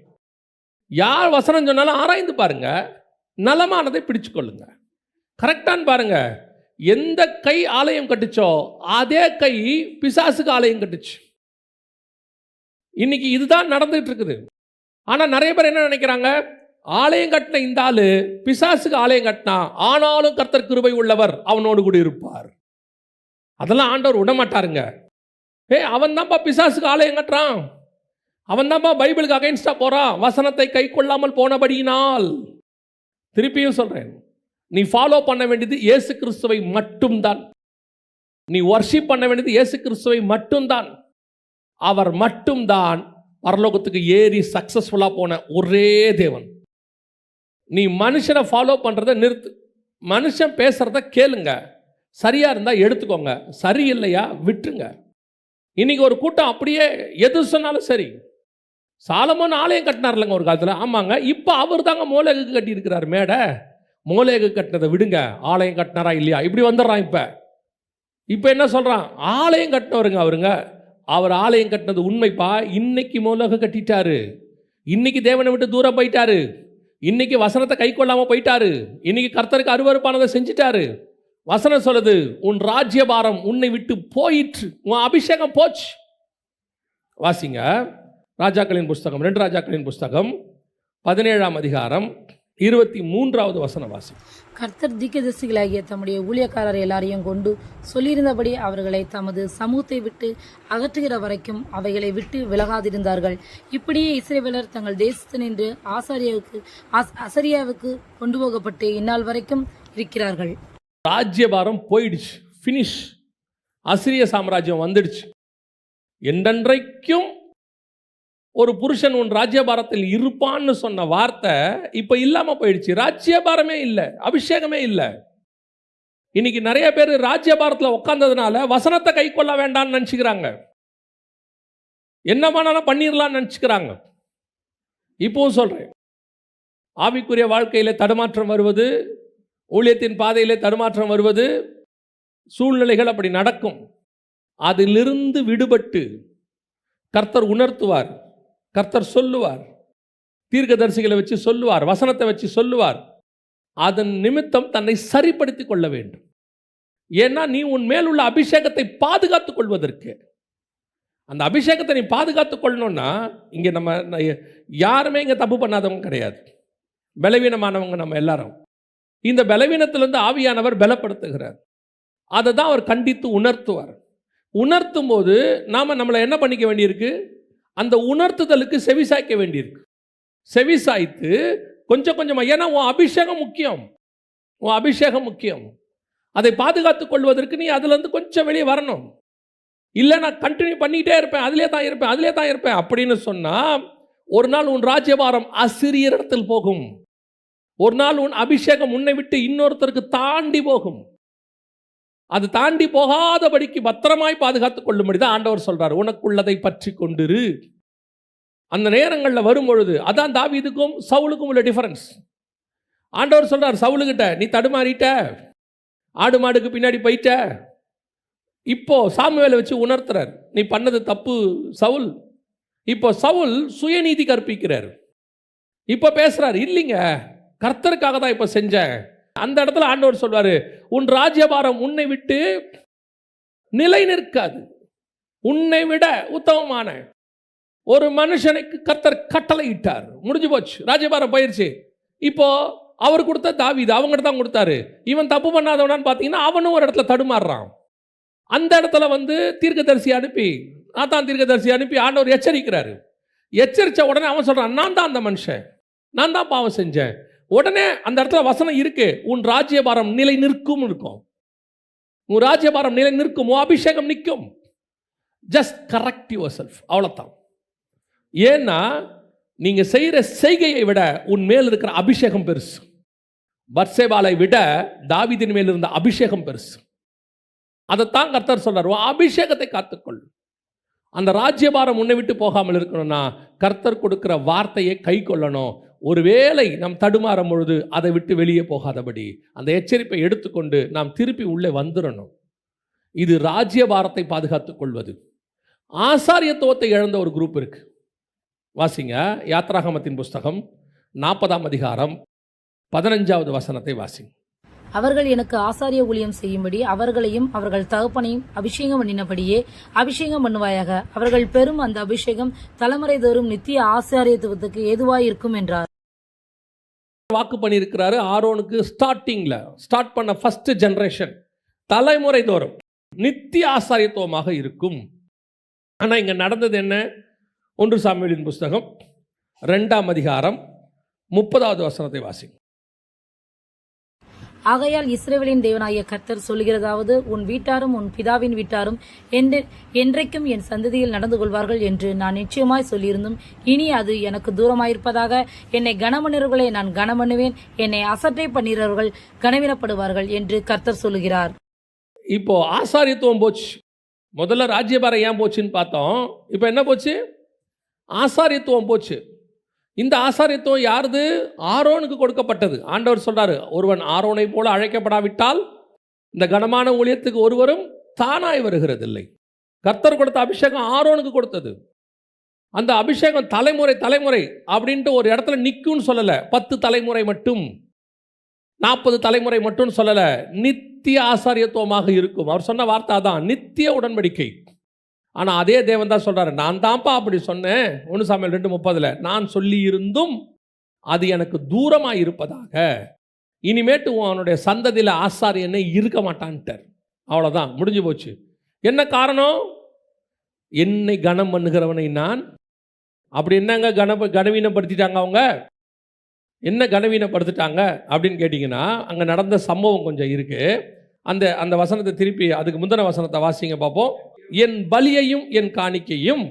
Speaker 2: யார் வசனம் சொன்னாலும் ஆராய்ந்து பாருங்க, நலமானதை பிடிச்சு கொள்ளுங்க, கரெக்டான்னு பாருங்க. எந்த கை ஆலயம் கட்டுச்சோ அதே கை பிசாசுக்கு ஆலயம் கட்டுச்சு. இன்னைக்கு இதுதான் நடந்துட்டு இருக்குது. ஆனால் நிறைய பேர் என்ன நினைக்கிறாங்க, ஆலயம் கட்டின இந்த ஆளு பிசாசுக்கு ஆலயம் கட்டினா, ஆனாலும் கர்த்தர் கிருபை உள்ளவர் அவனோடு கூட இருப்பார். அதெல்லாம் ஆண்டவர் விட மாட்டாருங்க. அவன் தான்ப்பா பிசாசுக்கு ஆலயம் கட்டுறான், அவன் தான்ப்பா பைபிளுக்கு அகைன்ஸ்டா போறான், வசனத்தை கை கொள்ளாமல் போனபடியினால். திருப்பியும் சொல்றேன், நீ ஃபாலோ பண்ண வேண்டியது இயேசு கிறிஸ்துவை மட்டும்தான். நீ வர்ஷிப் பண்ண வேண்டியது இயேசு கிறிஸ்துவை மட்டும்தான். அவர் மட்டும்தான் பரலோகத்துக்கு ஏறி சக்சஸ்ஃபுல்லாக போன ஒரே தேவன். நீ மனுஷனை ஃபாலோ பண்ணுறதை நிறுத்து, மனுஷன் பேசுகிறத கேளுங்க, சரியாக இருந்தால் எடுத்துக்கோங்க, சரியில்லையா விட்டுருங்க. இன்னைக்கு ஒரு கூட்டம் அப்படியே எது சொன்னாலும் சரி. சாலமோன் ஆலயம் கட்டினார் இல்லைங்க ஒரு காலத்தில், ஆமாங்க. இப்போ அவர் தாங்க மோலேகுக்கு கட்டியிருக்கிறார் மேடை. மோலேகு கட்டினதை விடுங்க, ஆலயம் கட்டினாரா இல்லையா இப்படி வந்துடுறான். இப்போ என்ன சொல்கிறான், ஆலயம் கட்டினவருங்க அவருங்க, அவர் ஆலயம் கட்டினது உண்மைப்பா. இன்னைக்கு மோலக கட்டிட்டாரு, இன்னைக்கு தேவனை விட்டு தூரம் போயிட்டாரு, இன்னைக்கு வசனத்தை கை கொள்ளாம போயிட்டாரு, இன்னைக்கு கர்த்தருக்கு அருவருப்பானதை செஞ்சிட்டாரு. வசனம் சொல்லுது, உன் ராஜ்யபாரம் உன்னை விட்டு போயிற்று, உன் அபிஷேகம் போச்சு. வாசிங்க ராஜாக்களின் புஸ்தகம், 2 ராஜாக்களின் புஸ்தகம் 17ஆம் அதிகாரம் 23வது வசனம் வாசி.
Speaker 1: கர்த்தர் தீர்க்கதரிசிகளாகிய தம்முடைய ஊழியக்காரர் எல்லாரையும் கொண்டு சொல்லியிருந்தபடி அவர்களை தமது சமூகத்தை விட்டு அகற்றுகிற வரைக்கும் அவைகளை விட்டு விலகாதிருந்தார்கள். இப்படியே இஸ்ரவேலர் தங்கள் தேசத்தினின்று அசரியாவுக்கு கொண்டு போகப்பட்டு இந்நாள் வரைக்கும் இருக்கிறார்கள்.
Speaker 2: ராஜ்யபாரம் போயிடுச்சு, ஃபினிஷ். அசிரிய சாம்ராஜ்யம் வந்துடுச்சு. என்றென்றைக்கும் ஒரு புருஷன் உன் ராஜ்யபாரத்தில் இருப்பான்னு சொன்ன வார்த்தை இப்ப இல்லாம போயிடுச்சு. ராஜ்யபாரமே இல்லை, அபிஷேகமே இல்லை. இன்னைக்கு நிறைய பேர் ராஜ்யபாரத்தில் உட்கார்ந்ததுனால வசனத்தை கை கொள்ள வேண்டாம்னு நினைச்சுக்கிறாங்க, என்ன பண்ணாலும் பண்ணிடலாம்னு நினைச்சுக்கிறாங்க. இப்பவும் சொல்றேன், ஆவிக்குரிய வாழ்க்கையிலே தடுமாற்றம் வருவது, ஊழியத்தின் பாதையிலே தடுமாற்றம் வருவது, சூழ்நிலைகள் அப்படி நடக்கும். அதிலிருந்து விடுபட்டு கர்த்தர் உணர்த்துவார், கர்த்தர் சொல்லுவார், தீர்க்கதரிசிகளை வச்சு சொல்லுவார், வசனத்தை வச்சு சொல்லுவார். அதன் நிமித்தம் தன்னை சரிப்படுத்திக் கொள்ள வேண்டும். ஏன்னா நீ உன் மேலுள்ள அபிஷேகத்தை பாதுகாத்துக் கொள்வதற்கு, அந்த அபிஷேகத்தை நீ பாதுகாத்துக் கொள்ளணும்னா, இங்கே நம்ம யாருமே இங்கே தப்பு பண்ணாதவங்க கிடையாது, பலவீனமானவங்க நம்ம எல்லாரும். இந்த பலவீனத்திலிருந்து ஆவியானவர் பலப்படுத்துகிறார். அதை தான் அவர் கண்டித்து உணர்த்துவார். உணர்த்தும் போது நாம் நம்மளை என்ன பண்ணிக்க வேண்டியிருக்கு, அந்த உணர்த்துதலுக்கு செவிசாய்க்க வேண்டியிருக்கு. செவிசாய்த்து கொஞ்சம் கொஞ்சமாக, ஏன்னா உன் அபிஷேகம் முக்கியம், உன் அபிஷேகம் முக்கியம். அதை பாதுகாத்துக் கொள்வதற்கு நீ அதுலேருந்து கொஞ்சம் வெளியே வரணும். இல்லை நான் கண்டினியூ பண்ணிக்கிட்டே இருப்பேன், அதிலே தான் இருப்பேன் அப்படின்னு சொன்னால், ஒரு நாள் உன் ராஜ்யபாரம் அசிரியர் இடத்தில் போகும். ஒரு நாள் உன் அபிஷேகம் உன்னை விட்டு இன்னொருத்தருக்கு தாண்டி போகும். அது தாண்டி போகாதபடிக்கு பத்திரமாய் பாதுகாத்துக் கொள்ளும்படி தான் ஆண்டவர் சொல்றார், உனக்குள்ளதை பற்றி கொண்டிரு. அந்த நேரங்களில் வரும்பொழுது, அதான் தாவீதுக்கும் சவுலுக்கும் உள்ள டிஃபரன்ஸ். ஆண்டவர் சொல்றார் சவுலுகிட்ட, நீ தடுமாறிட்ட, ஆடு மாடுக்கு பின்னாடி போயிட்ட. இப்போ சாமுவேலை வச்சு உணர்த்துறார், நீ பண்ணது தப்பு சவுல். இப்போ சவுல் சுயநீதி கற்பிக்கிறார். இப்போ பேசுறார், இல்லைங்க கர்த்தருக்காக தான் இப்போ செஞ்சேன். அந்த இடத்துல ஆண்டவர் சொல்வாரு, உன் ராஜ்யபாரம் உன்னை விட்டு நிலை நிற்காது. உன்னை விட உத்தமமான ஒரு மனுஷனுக்கு கர்த்தர் கட்டளையிட்டார், முடிஞ்சு போச்சு, ராஜ்யபாரம் போயிடுச்சு. இப்போ அவர் கொடுத்த தாவீது அவங்ககிட்ட தான் கொடுத்தாரு. இவன் தப்பு பண்ணாதவனான்னு பார்த்தீங்கன்னா அவனும் ஒரு இடத்துல தடுமாறுறான். அந்த இடத்துல தீர்க்கதரிசி அனுப்பி, நாத்தான் தீர்க்கதரிசி அனுப்பி ஆண்டவர் எச்சரிக்கிறாரு. எச்சரித்த உடனே அவன் சொல்றான், நான் தான் அந்த மனுஷன், நான் தான் பாவம் செஞ்சேன். உடனே அந்த இடத்துல வசனம் இருக்கு, உன் ராஜ்யபாரம் நிலை நிற்கும் இருக்கும். உன் ராஜ்யபாரம் நிலை நிற்கும், உன் அபிஷேகம் நிற்கும். ஜஸ்ட் கரெக்ட் யுவர் செல்ஃப், அவ்வளோதான். ஏன்னா நீங்க செய்கிற செய்கையை விட உன் மேல் இருக்கிற அபிஷேகம் பெருசு. பத்சேபாலை விட தாவீதின் மேல் இருந்த அபிஷேகம் பெருசு. அதைத்தான் கர்த்தர் சொல்றார், உன் அபிஷேகத்தை காத்துக்கொள். அந்த ராஜ்யபாரம் உன்னை விட்டு போகாமல் இருக்கணும்னா கர்த்தர் கொடுக்கிற வார்த்தையை கை கொள்ளணும். ஒருவேளை நாம் தடுமாறும் பொழுது அதை விட்டு வெளியே போகாதபடி அந்த எச்சரிப்பை எடுத்துக்கொண்டு நாம் திருப்பி உள்ளே வந்துடணும். இது ராஜ்யபாரத்தை பாதுகாத்துக் கொள்வது. ஆசாரியத்துவத்தை இழந்த ஒரு குரூப் இருக்கு. வாசிங்க யாத்ராகமத்தின் புஸ்தகம் 40ஆம் அதிகாரம் 15வது வசனத்தை வாசிங்க.
Speaker 1: அவர்கள் எனக்கு ஆசாரிய ஊழியம் செய்யும்படி அவர்களையும் அவர்கள் தகப்பனையும் அபிஷேகம் பண்ணினபடியே அபிஷேகம் பண்ணுவாயாக. அவர்கள் பெறும் அந்த அபிஷேகம் தலைமுறை தோறும் நித்திய ஆசாரியத்துவத்துக்கு ஏதுவாய் இருக்கும் என்றார்.
Speaker 2: வாக்கு பண்ணியிருக்கிறாரு ஆரோனுக்கு. ஸ்டார்ட் பண்ண ஃபர்ஸ்ட் ஜெனரேஷன் தலைமுறை தோறும் நித்திய ஆசாரியத்துவமாக இருக்கும். ஆனால் இங்கே நடந்தது என்ன? 1 சாமுவேலின் புஸ்தகம் 2ஆம் அதிகாரம் 30வது வசனத்தை வாசிங்க.
Speaker 1: ஆகையால் இஸ்ரவேலின் தேவனாகிய கர்த்தர் சொல்லுகிறதாவது, உன் வீட்டாரும் உன் பிதாவின் வீட்டாரும் என்றைக்கும் என் சந்ததியில் நடந்து கொள்வார்கள் என்று நான் நிச்சயமாய் சொல்லியிருந்தும் இனி அது எனக்கு தூரமாயிருப்பதாக. என்னை கனமணிறவர்களை நான் கனமண்ணுவேன், என்னை அசட்டை பண்ணிறவர்கள் கனவினப்படுவார்கள் என்று கர்த்தர் சொல்லுகிறார்.
Speaker 2: இப்போ ஆசாரியத்துவம் போச்சு. முதல்ல ராஜ்யபாரம் ஏன் போச்சுன்னு பார்த்தோம். இப்போ என்ன போச்சு? ஆசாரியத்துவம் போச்சு. இந்த ஆசாரியத்துவம் யாருது? ஆரோனுக்கு கொடுக்கப்பட்டது. ஆண்டவர் சொல்றாரு, ஒருவன் ஆரோனை போல அழைக்கப்படாவிட்டால் இந்த கனமான ஊழியத்துக்கு ஒருவரும் தானாய் வருகிறதில்லை. கர்த்தர் கொடுத்த அபிஷேகம் ஆரோனுக்கு கொடுத்தது. அந்த அபிஷேகம் தலைமுறை தலைமுறை அப்படின்ட்டு ஒரு இடத்துல நிற்கும்னு சொல்லலை. 10 தலைமுறை மட்டும், 40 தலைமுறை மட்டும் சொல்லலை, நித்திய ஆசாரியத்துவமாக இருக்கும். அவர் சொன்ன வார்த்தை தான், நித்திய உடன்படிக்கை. ஆனால் அதே தேவன் தான் சொல்கிறாரு, நான் தான்ப்பா அப்படி சொன்னேன். 1 சாமுவேல் 2:30 நான் சொல்லி இருந்தும் அது எனக்கு தூரமாக இருப்பதாக, இனிமேட்டு அவனுடைய சந்ததியில் ஆசாரியனே இருக்க மாட்டான்ட்டார். அவ்வளோதான், முடிஞ்சு போச்சு. என்ன காரணம்? என்னை கனம் பண்ணுகிறவனை நான். அப்படி என்னங்க கனவீனப்படுத்திட்டாங்க அவங்க? என்ன கனவீனப்படுத்திட்டாங்க அப்படின்னு கேட்டிங்கன்னா, அங்கே நடந்த சம்பவம் கொஞ்சம் இருக்குது. அந்த வசனத்தை திருப்பி அதுக்கு முந்தின வசனத்தை வாசிங்க பார்ப்போம். என் பலியையும் என் காணிக்கையும்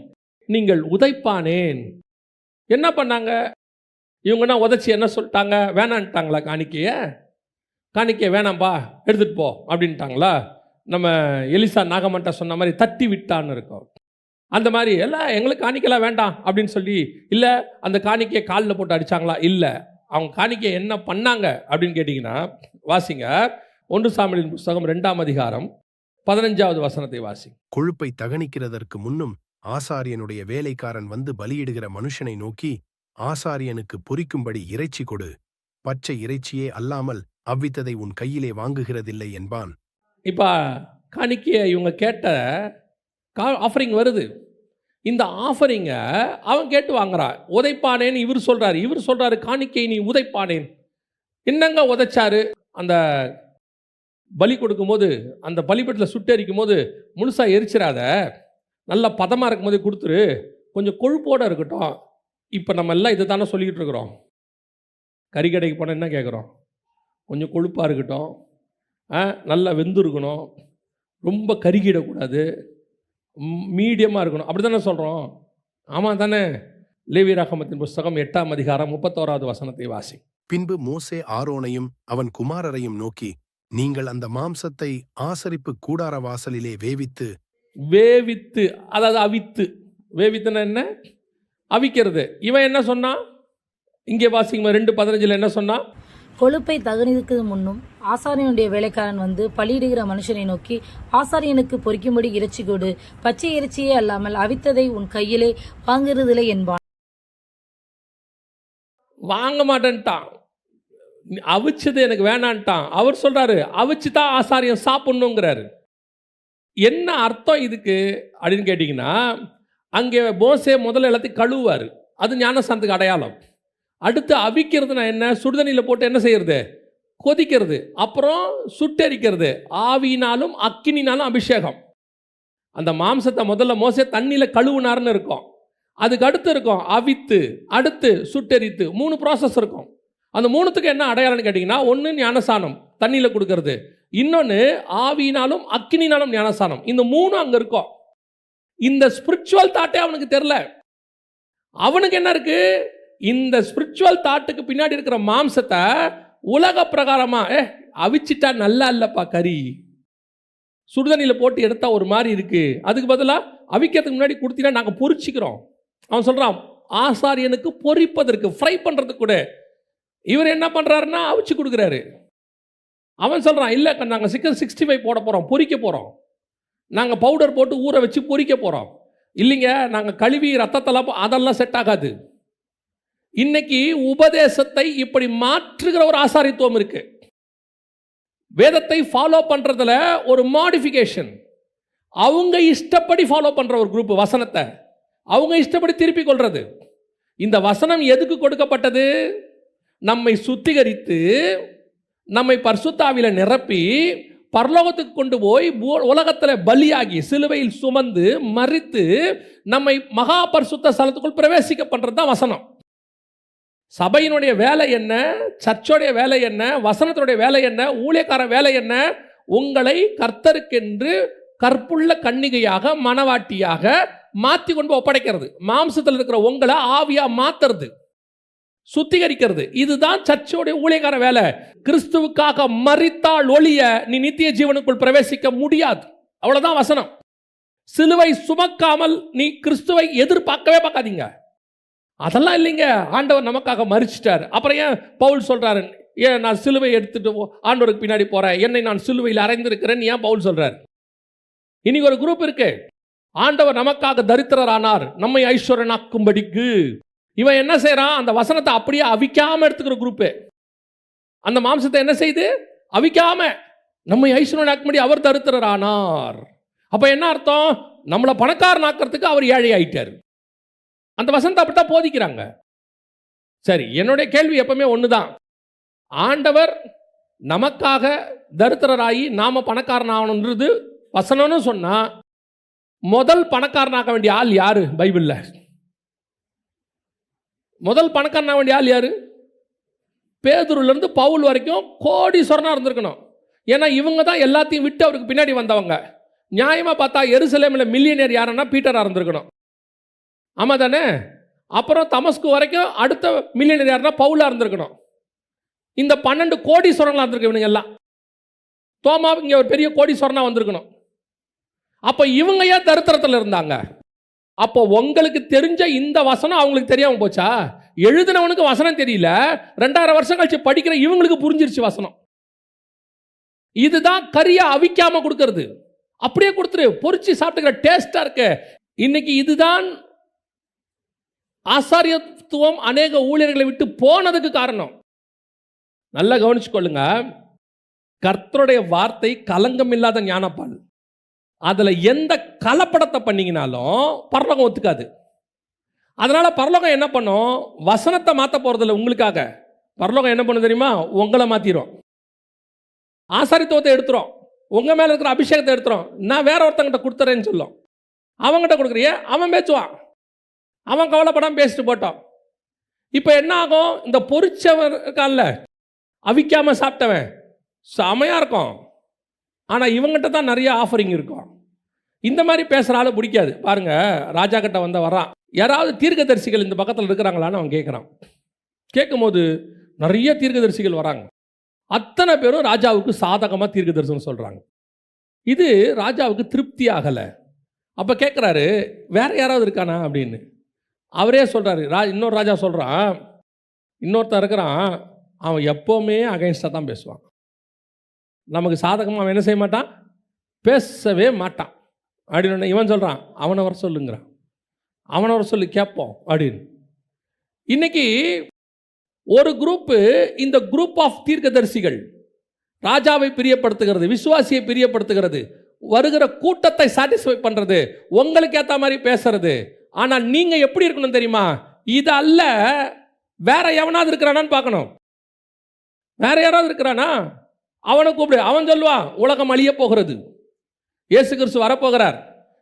Speaker 2: நீங்கள் உதைப்பானேன். என்ன பண்ணாங்க இவங்கன்னா? உதைச்சி என்ன சொல்லிட்டாங்க? வேணான்ட்டாங்களா? காணிக்கையை வேணாம்பா எடுத்துகிட்டு போ அப்படின்ட்டாங்களா? நம்ம எலிசா நாகமன்ட்ட சொன்ன மாதிரி தட்டி விட்டான்னு இருக்கோம். அந்த மாதிரி எல்லாம் எங்களுக்கு காணிக்கைலாம் வேண்டாம் அப்படின்னு சொல்லி, இல்லை அந்த காணிக்கையை காலில் போட்டு அடித்தாங்களா? இல்லை. அவங்க காணிக்கை என்ன பண்ணாங்க அப்படின்னு கேட்டிங்கன்னா, வாசிங்க 1 சாமுவேலின் புஸ்தகம் 2ஆம் அதிகாரம் 15வது வசனத்தை வாசி.
Speaker 3: கொழுப்பை தகனிக்கிறதற்கு முன்னும் ஆசாரியனுடைய வேலைக்காரன் வந்து பலியிடுகிற மனுஷனை நோக்கி, ஆசாரியனுக்கு பொரிக்கும்படி இறைச்சி கொடு, பச்சை இறைச்சியே அல்லாமல் அவ்வித்ததை உன் கையிலே வாங்குகிறதில்லை என்பான்.
Speaker 2: இப்போ காணிக்கையை இவங்க கேட்ட ஆஃபரிங் வருது. இந்த ஆஃபரிங்கை அவன் கேட்டு வாங்குறான். உதைப்பானேன்னு இவர் சொல்கிறாரு காணிக்கை நீ உதைப்பானேன். என்னங்க உதைச்சாரு? அந்த பலி கொடுக்கும்போது, அந்த பலிபீடத்தில் சுட்டெரிக்கும் போது முழுசாக எரிச்சிடாத, நல்லா பதமாக இருக்கும் போதே கொடுத்துரு, கொஞ்சம் கொழுப்போடு இருக்கட்டும். இப்போ நம்ம எல்லாம் இதை தானே சொல்லிக்கிட்டு இருக்கிறோம். கறிக்கடைக்கு போனால் என்ன கேட்குறோம்? கொஞ்சம் கொழுப்பாக இருக்கட்டும், நல்லா வெந்து இருக்கணும், ரொம்ப கருகிடக்கூடாது, மீடியமாக இருக்கணும், அப்படி தானே சொல்கிறோம். ஆமாம் தானே? லேவியராகமத்தின் புஸ்தகம் 8ஆம் அதிகாரம் 31வது வசனத்தை வாசி.
Speaker 3: பின்பு மோசே ஆரோனையும் அவன் குமாரரையும் நோக்கி, நீங்கள் அந்த மாம்சத்தை ஆசரிப்பு கூடார வாசலிலே வேவித்து,
Speaker 2: அதாவது அவித்து, வேவித்துனா என்ன? அவிக்கிறது. இவன் என்ன சொன்னான்? இங்கே வாசிங்க 2:15 என்ன சொன்னான்?
Speaker 1: கொழுப்பை தகனிக்கு முன்னும் ஆசாரியனுடைய வேலைக்காரன் வந்து பலியிடுகிற மனுஷனை நோக்கி, ஆசாரியனுக்கு பொரிக்கும்படி இறைச்சி கொடு, பச்சை இறைச்சியே அல்லாமல் அவித்ததை உன் கையிலே வாங்குறதில்லை என்பான்.
Speaker 2: வாங்க மாட்டேன்ட்டான், அவிச்சது எனக்கு வேணான்ட்டான். அவர் சொல்றாரு அவிச்சு தான் ஆசாரியம் சாப்பிடணுங்கிறாரு. என்ன அர்த்தம் இதுக்கு அப்படின்னு கேட்டிங்கன்னா, அங்கே மோசே முதல்ல எல்லாத்தையும் கழுவுவார், அது ஞானஸ்தானத்துக்கு அடையாளம். அடுத்து அவிக்கிறதுனா என்ன? சுடுதண்ணியில் போட்டு என்ன செய்யறது? கொதிக்கிறது, அப்புறம் சுட்டெரிக்கிறது, ஆவியினாலும் அக்கினினாலும் அபிஷேகம். அந்த மாம்சத்தை முதல்ல மோசே தண்ணியில் கழுவுனார்னு இருக்கும், அதுக்கு அடுத்து இருக்கும் அவித்து, அடுத்து சுட்டெரித்து, 3 ப்ராசஸ் இருக்கும். அந்த 3த்துக்கு என்ன அடையாளம்னு கேட்டிங்கன்னா, ஒன்று ஞானஸ்தானம் தண்ணியில் கொடுக்கறது, இன்னொன்று ஆவியினாலும் அக்கினினாலும் ஞானஸ்தானம். இந்த 3 அங்கே இருக்கும். இந்த ஸ்பிரிச்சுவல் தாட்டே அவனுக்கு தெரில. அவனுக்கு என்ன இருக்கு? இந்த ஸ்பிரிச்சுவல் தாட்டுக்கு பின்னாடி இருக்கிற மாம்சத்தை உலக பிரகாரமா அவிச்சிட்டா நல்லா இல்லப்பா, கறி சுடுதண்ணியில் போட்டு எடுத்தா ஒரு மாதிரி இருக்கு, அதுக்கு பதிலாக அவிக்கிறதுக்கு முன்னாடி கொடுத்தீங்கன்னா நாங்கள் பொரிச்சிக்கிறோம். அவன் சொல்றான் ஆசாரியனுக்கு பொரிப்பதற்கு, ஃப்ரை பண்ணுறதுக்கு கூட. இவர் என்ன பண்ணுறாருன்னா அவிச்சு கொடுக்குறாரு. அவன் சொல்கிறான் இல்லை நாங்கள் சிக்கன் 65 போட போகிறோம், பொரிக்க போகிறோம், நாங்கள் பவுடர் போட்டு ஊற வச்சு பொரிக்க போகிறோம். இல்லைங்க நாங்கள் கழுவி ரத்தத்தெல்லாம், அதெல்லாம் செட் ஆகாது. இன்னைக்கு உபதேசத்தை இப்படி மாற்றுகிற ஒரு ஆசாரித்துவம் இருக்கு. வேதத்தை ஃபாலோ பண்றதுல ஒரு மாடிஃபிகேஷன், அவங்க இஷ்டப்படி ஃபாலோ பண்ற ஒரு குரூப், வசனத்தை அவங்க இஷ்டப்படி திருப்பி கொள்றது. இந்த வசனம் எதுக்கு கொடுக்கப்பட்டது? நம்மை சுத்திகரித்து, நம்மை பரிசுத்தாவில நிரப்பி, பரலோகத்துக்கு கொண்டு போய் உலகத்தில் பலியாகி சிலுவையில் சுமந்து மரித்து நம்மை மகா பரிசுத்த ஸ்தலத்துக்குள் பிரவேசிக்க பண்றது தான் வசனம். சபையினுடைய வேலை என்ன? சர்ச்சோடைய வேலை என்ன? வசனத்தினுடைய வேலை என்ன? ஊழியக்கார வேலை என்ன? உங்களை கர்த்தருக்கென்று கற்புள்ள கன்னிகையாக, மணவாட்டியாக மாற்றி கொண்டு ஒப்படைக்கிறது. மாம்சத்தில் இருக்கிற உங்களை ஆவியா மாத்துறது, சுத்திகரிக்கிறது. இதுதான் சர்ச்சோடைய ஊழியக்கார வேலை. கிறிஸ்துவுக்காக மரித்தால் ஒழிய நீ நித்திய ஜீவனுக்குள் பிரவேசிக்க முடியாது. அவ்வளவுதான் வசனம். சிலுவை சுமக்காமல் நீ கிறிஸ்துவை எதிர்பார்க்கவே பார்க்காதீங்க. அதெல்லாம் இல்லைங்க, ஆண்டவர் நமக்காக மரிச்சிட்டார். அப்புறம் ஏன் பவுல் சொல்றாரு, ஏன் நான் சிலுவை எடுத்துட்டு ஆண்டவருக்கு பின்னாடி போறேன், என்னை நான் சிலுவையில் அறைந்திருக்கிறேன், ஏன் பவுல் சொல்றாரு? இன்னைக்கு ஒரு குரூப் இருக்கு, ஆண்டவர் நமக்காக தரித்திரரானார் நம்மை ஐஸ்வர்யனாக்கும்படிக்கு. இவன் என்ன செய்யறான்? அந்த வசனத்தை அப்படியே அவிக்காம எடுத்துக்கிற குரூப்பு. அந்த மாம்சத்தை என்ன செய்து அவிக்காம நம்மை ஐஸ்வர்யனாக்கும்படி அவர் தரித்திரரானார். அப்ப என்ன அர்த்தம்? நம்மளை பணக்காரனாக்கிறதுக்கு அவர் ஏழை ஆயிட்டார். அந்த வசனத்தை அப்படித்தான் போதிக்கிறாங்க. சரி, என்னுடைய கேள்வி எப்பவுமே ஒண்ணுதான். ஆண்டவர் நமக்காக தரித்திரராகி நாம பணக்காரன் ஆகணுன்றது வசனம்னு சொன்னா, முதல் பணக்காரனாக வேண்டிய ஆள் யாரு பைபிள்ல? முதல் பணக்காரனாக வேண்டிய ஆள் யாரு? பேதுருல இருந்து பவுல் வரைக்கும் கோடீஸ்வரனா இருந்திருக்கணும். ஏன்னா இவங்க தான் எல்லாத்தையும் விட்டு அவருக்கு பின்னாடி வந்தவங்க. நியாயமா பார்த்தா எருசலேம்ல மில்லியனர் யாருன்னா பீட்டரா இருந்திருக்கணும். ஆமா தானே? அப்புறம் தமஸ்கு வரைக்கும் அடுத்த மில்லியனர் யாருன்னா பவுலா இருந்திருக்கணும். இந்த 12 கோடீஸ்வரங்களா இருந்திருக்கு இவனுங்க எல்லாம். தோமா இங்க ஒரு பெரிய கோடீஸ்வரனா வந்திருக்கணும். அப்ப இவங்க ஏன் தரித்திரத்தில் இருந்தாங்க? அப்போ உங்களுக்கு தெரிஞ்ச இந்த வசனம் அவங்களுக்கு தெரியாம போச்சா? எழுதினவனுக்கு வசனம் தெரியல, 2000 வருஷம் கழிச்சு படிக்கிற இவங்களுக்கு புரிஞ்சிருச்சு வசனம். இதுதான் கரியா அவிக்காம கொடுக்கிறது. அப்படியே கொடுத்துரு, பொரிச்சு சாப்பிட்டுக்கிற டேஸ்டா இருக்கு. இன்னைக்கு இதுதான் ஆசாரியத்துவம் அநேக ஊழியர்களை விட்டு போனதுக்கு காரணம். நல்லா கவனிச்சுக்கொள்ளுங்க. கர்த்தருடைய வார்த்தை கலங்கம் இல்லாத ஞானப்பால். அதுல எந்த கலப்படத்தை பண்ணீங்கனாலும் பரலோகம் ஒத்துக்காது. அதனால பரலோகம் என்ன பண்ணும்? வசனத்தை மாற்ற போறதில்ல உங்களுக்காக. பரலோகம் என்ன பண்ணு தெரியுமா? உங்களை மாத்திரும். ஆசாரித்துவத்தை எடுத்துரும், உங்க மேல இருக்கிற அபிஷேகத்தை எடுத்துரும். நான் வேற ஒருத்தங்கிட்ட கொடுத்துறேன்னு சொல்லும். அவங்ககிட்ட கொடுக்குறிய அவன் பேசுவான், அவன் கவலைப்படாம பேசிட்டு போட்டோம். இப்ப என்ன ஆகும்? இந்த பொரிச்சவன் இருக்கான்ல, அவிக்காம சாப்பிட்டவன் செமையா இருக்கும். ஆனா இவங்கிட்ட தான் நிறைய ஆஃபரிங் இருக்கும். இந்த மாதிரி பேசுற ஆளு பிடிக்காது. பாருங்க, ராஜா கிட்ட வரான். யாராவது தீர்க்கதரிசிகள் இந்த பக்கத்தில் இருக்கிறாங்களான்னு அவன் கேட்குறான். கேட்கும்போது நிறைய தீர்க்கதரிசிகள் வராங்க. அத்தனை பேரும் ராஜாவுக்கு சாதகமாக தீர்க்க தரிசனம் சொல்கிறாங்க. இது ராஜாவுக்கு திருப்தி ஆகலை. அப்போ கேட்குறாரு, வேற யாராவது இருக்கானா அப்படின்னு. அவரே சொல்கிறாரு. இன்னொரு ராஜா சொல்கிறான், இன்னொருத்தன் இருக்கிறான், அவன் எப்போவுமே அகைன்ஸ்டாக தான் பேசுவான். நமக்கு சாதகமாக அவன் என்ன செய்ய மாட்டான், பேசவே மாட்டான் அப்படின்னு. இவன் சொல்கிறான், அவனை வர சொல்லுங்கிறான். அவனை வர சொல்லி கேட்போம் அப்படின்னு. இன்னைக்கு ஒரு குரூப்பு, இந்த குரூப் ஆஃப் தீர்க்கதரிசிகள் ராஜாவை பிரியப்படுத்துகிறது, விசுவாசியை பிரியப்படுத்துகிறது, வருகிற கூட்டத்தை சாட்டிஸ்ஃபை பண்றது, உங்களுக்கு ஏற்ற மாதிரி பேசுறது. ஆனால் நீங்க எப்படி இருக்கணும் தெரியுமா? இது அல்ல, வேற எவனாவது இருக்கிறானான்னு பார்க்கணும். வேற யாராவது இருக்கிறானா அவனை கூப்பிடு. அவன் சொல்லுவான், உலகம் அழிய போகிறது, இயேசு கிறிஸ்து வரப்போகிறார்,